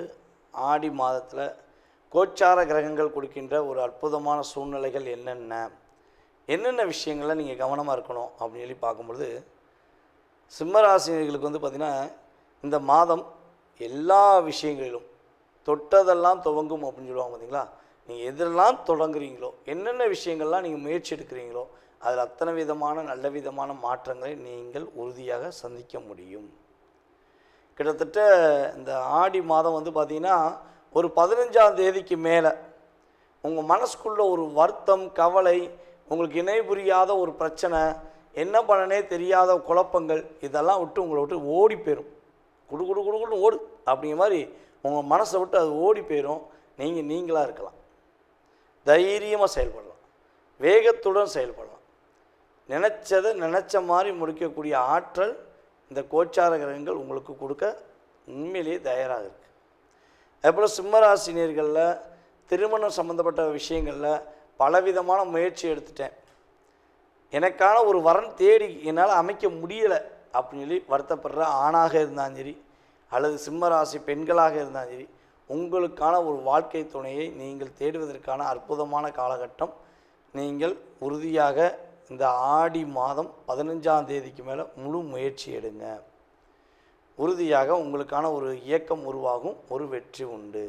ஆடி மாதத்தில் கோச்சார கிரகங்கள் கொடுக்கின்ற ஒரு அற்புதமான சூழ்நிலைகள் என்னென்ன விஷயங்களில் நீங்கள் கவனமாக இருக்கணும் அப்படின்னு சொல்லி பார்க்கும்பொழுது, சிம்மராசினியர்களுக்கு பார்த்திங்கன்னா இந்த மாதம் எல்லா விஷயங்களிலும் தொட்டதெல்லாம் துவங்கும் அப்படின்னு சொல்லுவாங்க. பார்த்திங்களா, நீங்கள் எதெல்லாம் தொடங்குறீங்களோ, என்னென்ன விஷயங்கள்லாம் நீங்கள் முயற்சி எடுக்கிறீங்களோ அதில் அத்தனை விதமான நல்ல விதமான மாற்றங்களை நீங்கள் உறுதியாக சந்திக்க முடியும். கிட்டத்தட்ட இந்த ஆடி மாதம் பார்த்திங்கன்னா ஒரு 15ஆம் தேதிக்கு மேலே உங்கள் மனசுக்குள்ள ஒரு வருத்தம், கவலை, உங்களுக்கு இணை புரியாத ஒரு பிரச்சனை, என்ன பண்ணனே தெரியாத குழப்பங்கள், இதெல்லாம் விட்டு உங்களை விட்டு ஓடி போயிடும். குடுன்னு ஓடு அப்படிங்கிற மாதிரி உங்கள் மனசை விட்டு அது ஓடி போயிடும். நீங்களாக இருக்கலாம், தைரியமாக செயல்படலாம், வேகத்துடன் செயல்படலாம், நினச்ச மாதிரி முடிக்கக்கூடிய ஆற்றல் இந்த கோச்சார கிரகங்கள் உங்களுக்கு கொடுக்க உண்மையிலேயே தயாராக இருக்குது. அதுபோல் சிம்மராசினியர்களில் திருமணம் சம்மந்தப்பட்ட விஷயங்களில் பலவிதமான முயற்சி எடுத்துட்டேன், எனக்கான ஒரு வரன் தேடி என்னால் அமைக்க முடியலை அப்படின்னு சொல்லி வருத்தப்படுற ஆணாக இருந்தாலும் சரி, அல்லது சிம்மராசி பெண்களாக இருந்தாலும் சரி, உங்களுக்கான ஒரு வாழ்க்கை துணையை நீங்கள் தேடுவதற்கான அற்புதமான காலகட்டம். நீங்கள் உறுதியாக இந்த ஆடி மாதம் 15ஆம் தேதிக்கு மேலே முழு முயற்சி எடுங்க. உறுதியாக உங்களுக்கான ஒரு இயக்கம் உருவாகும், ஒரு வெற்றி உண்டு.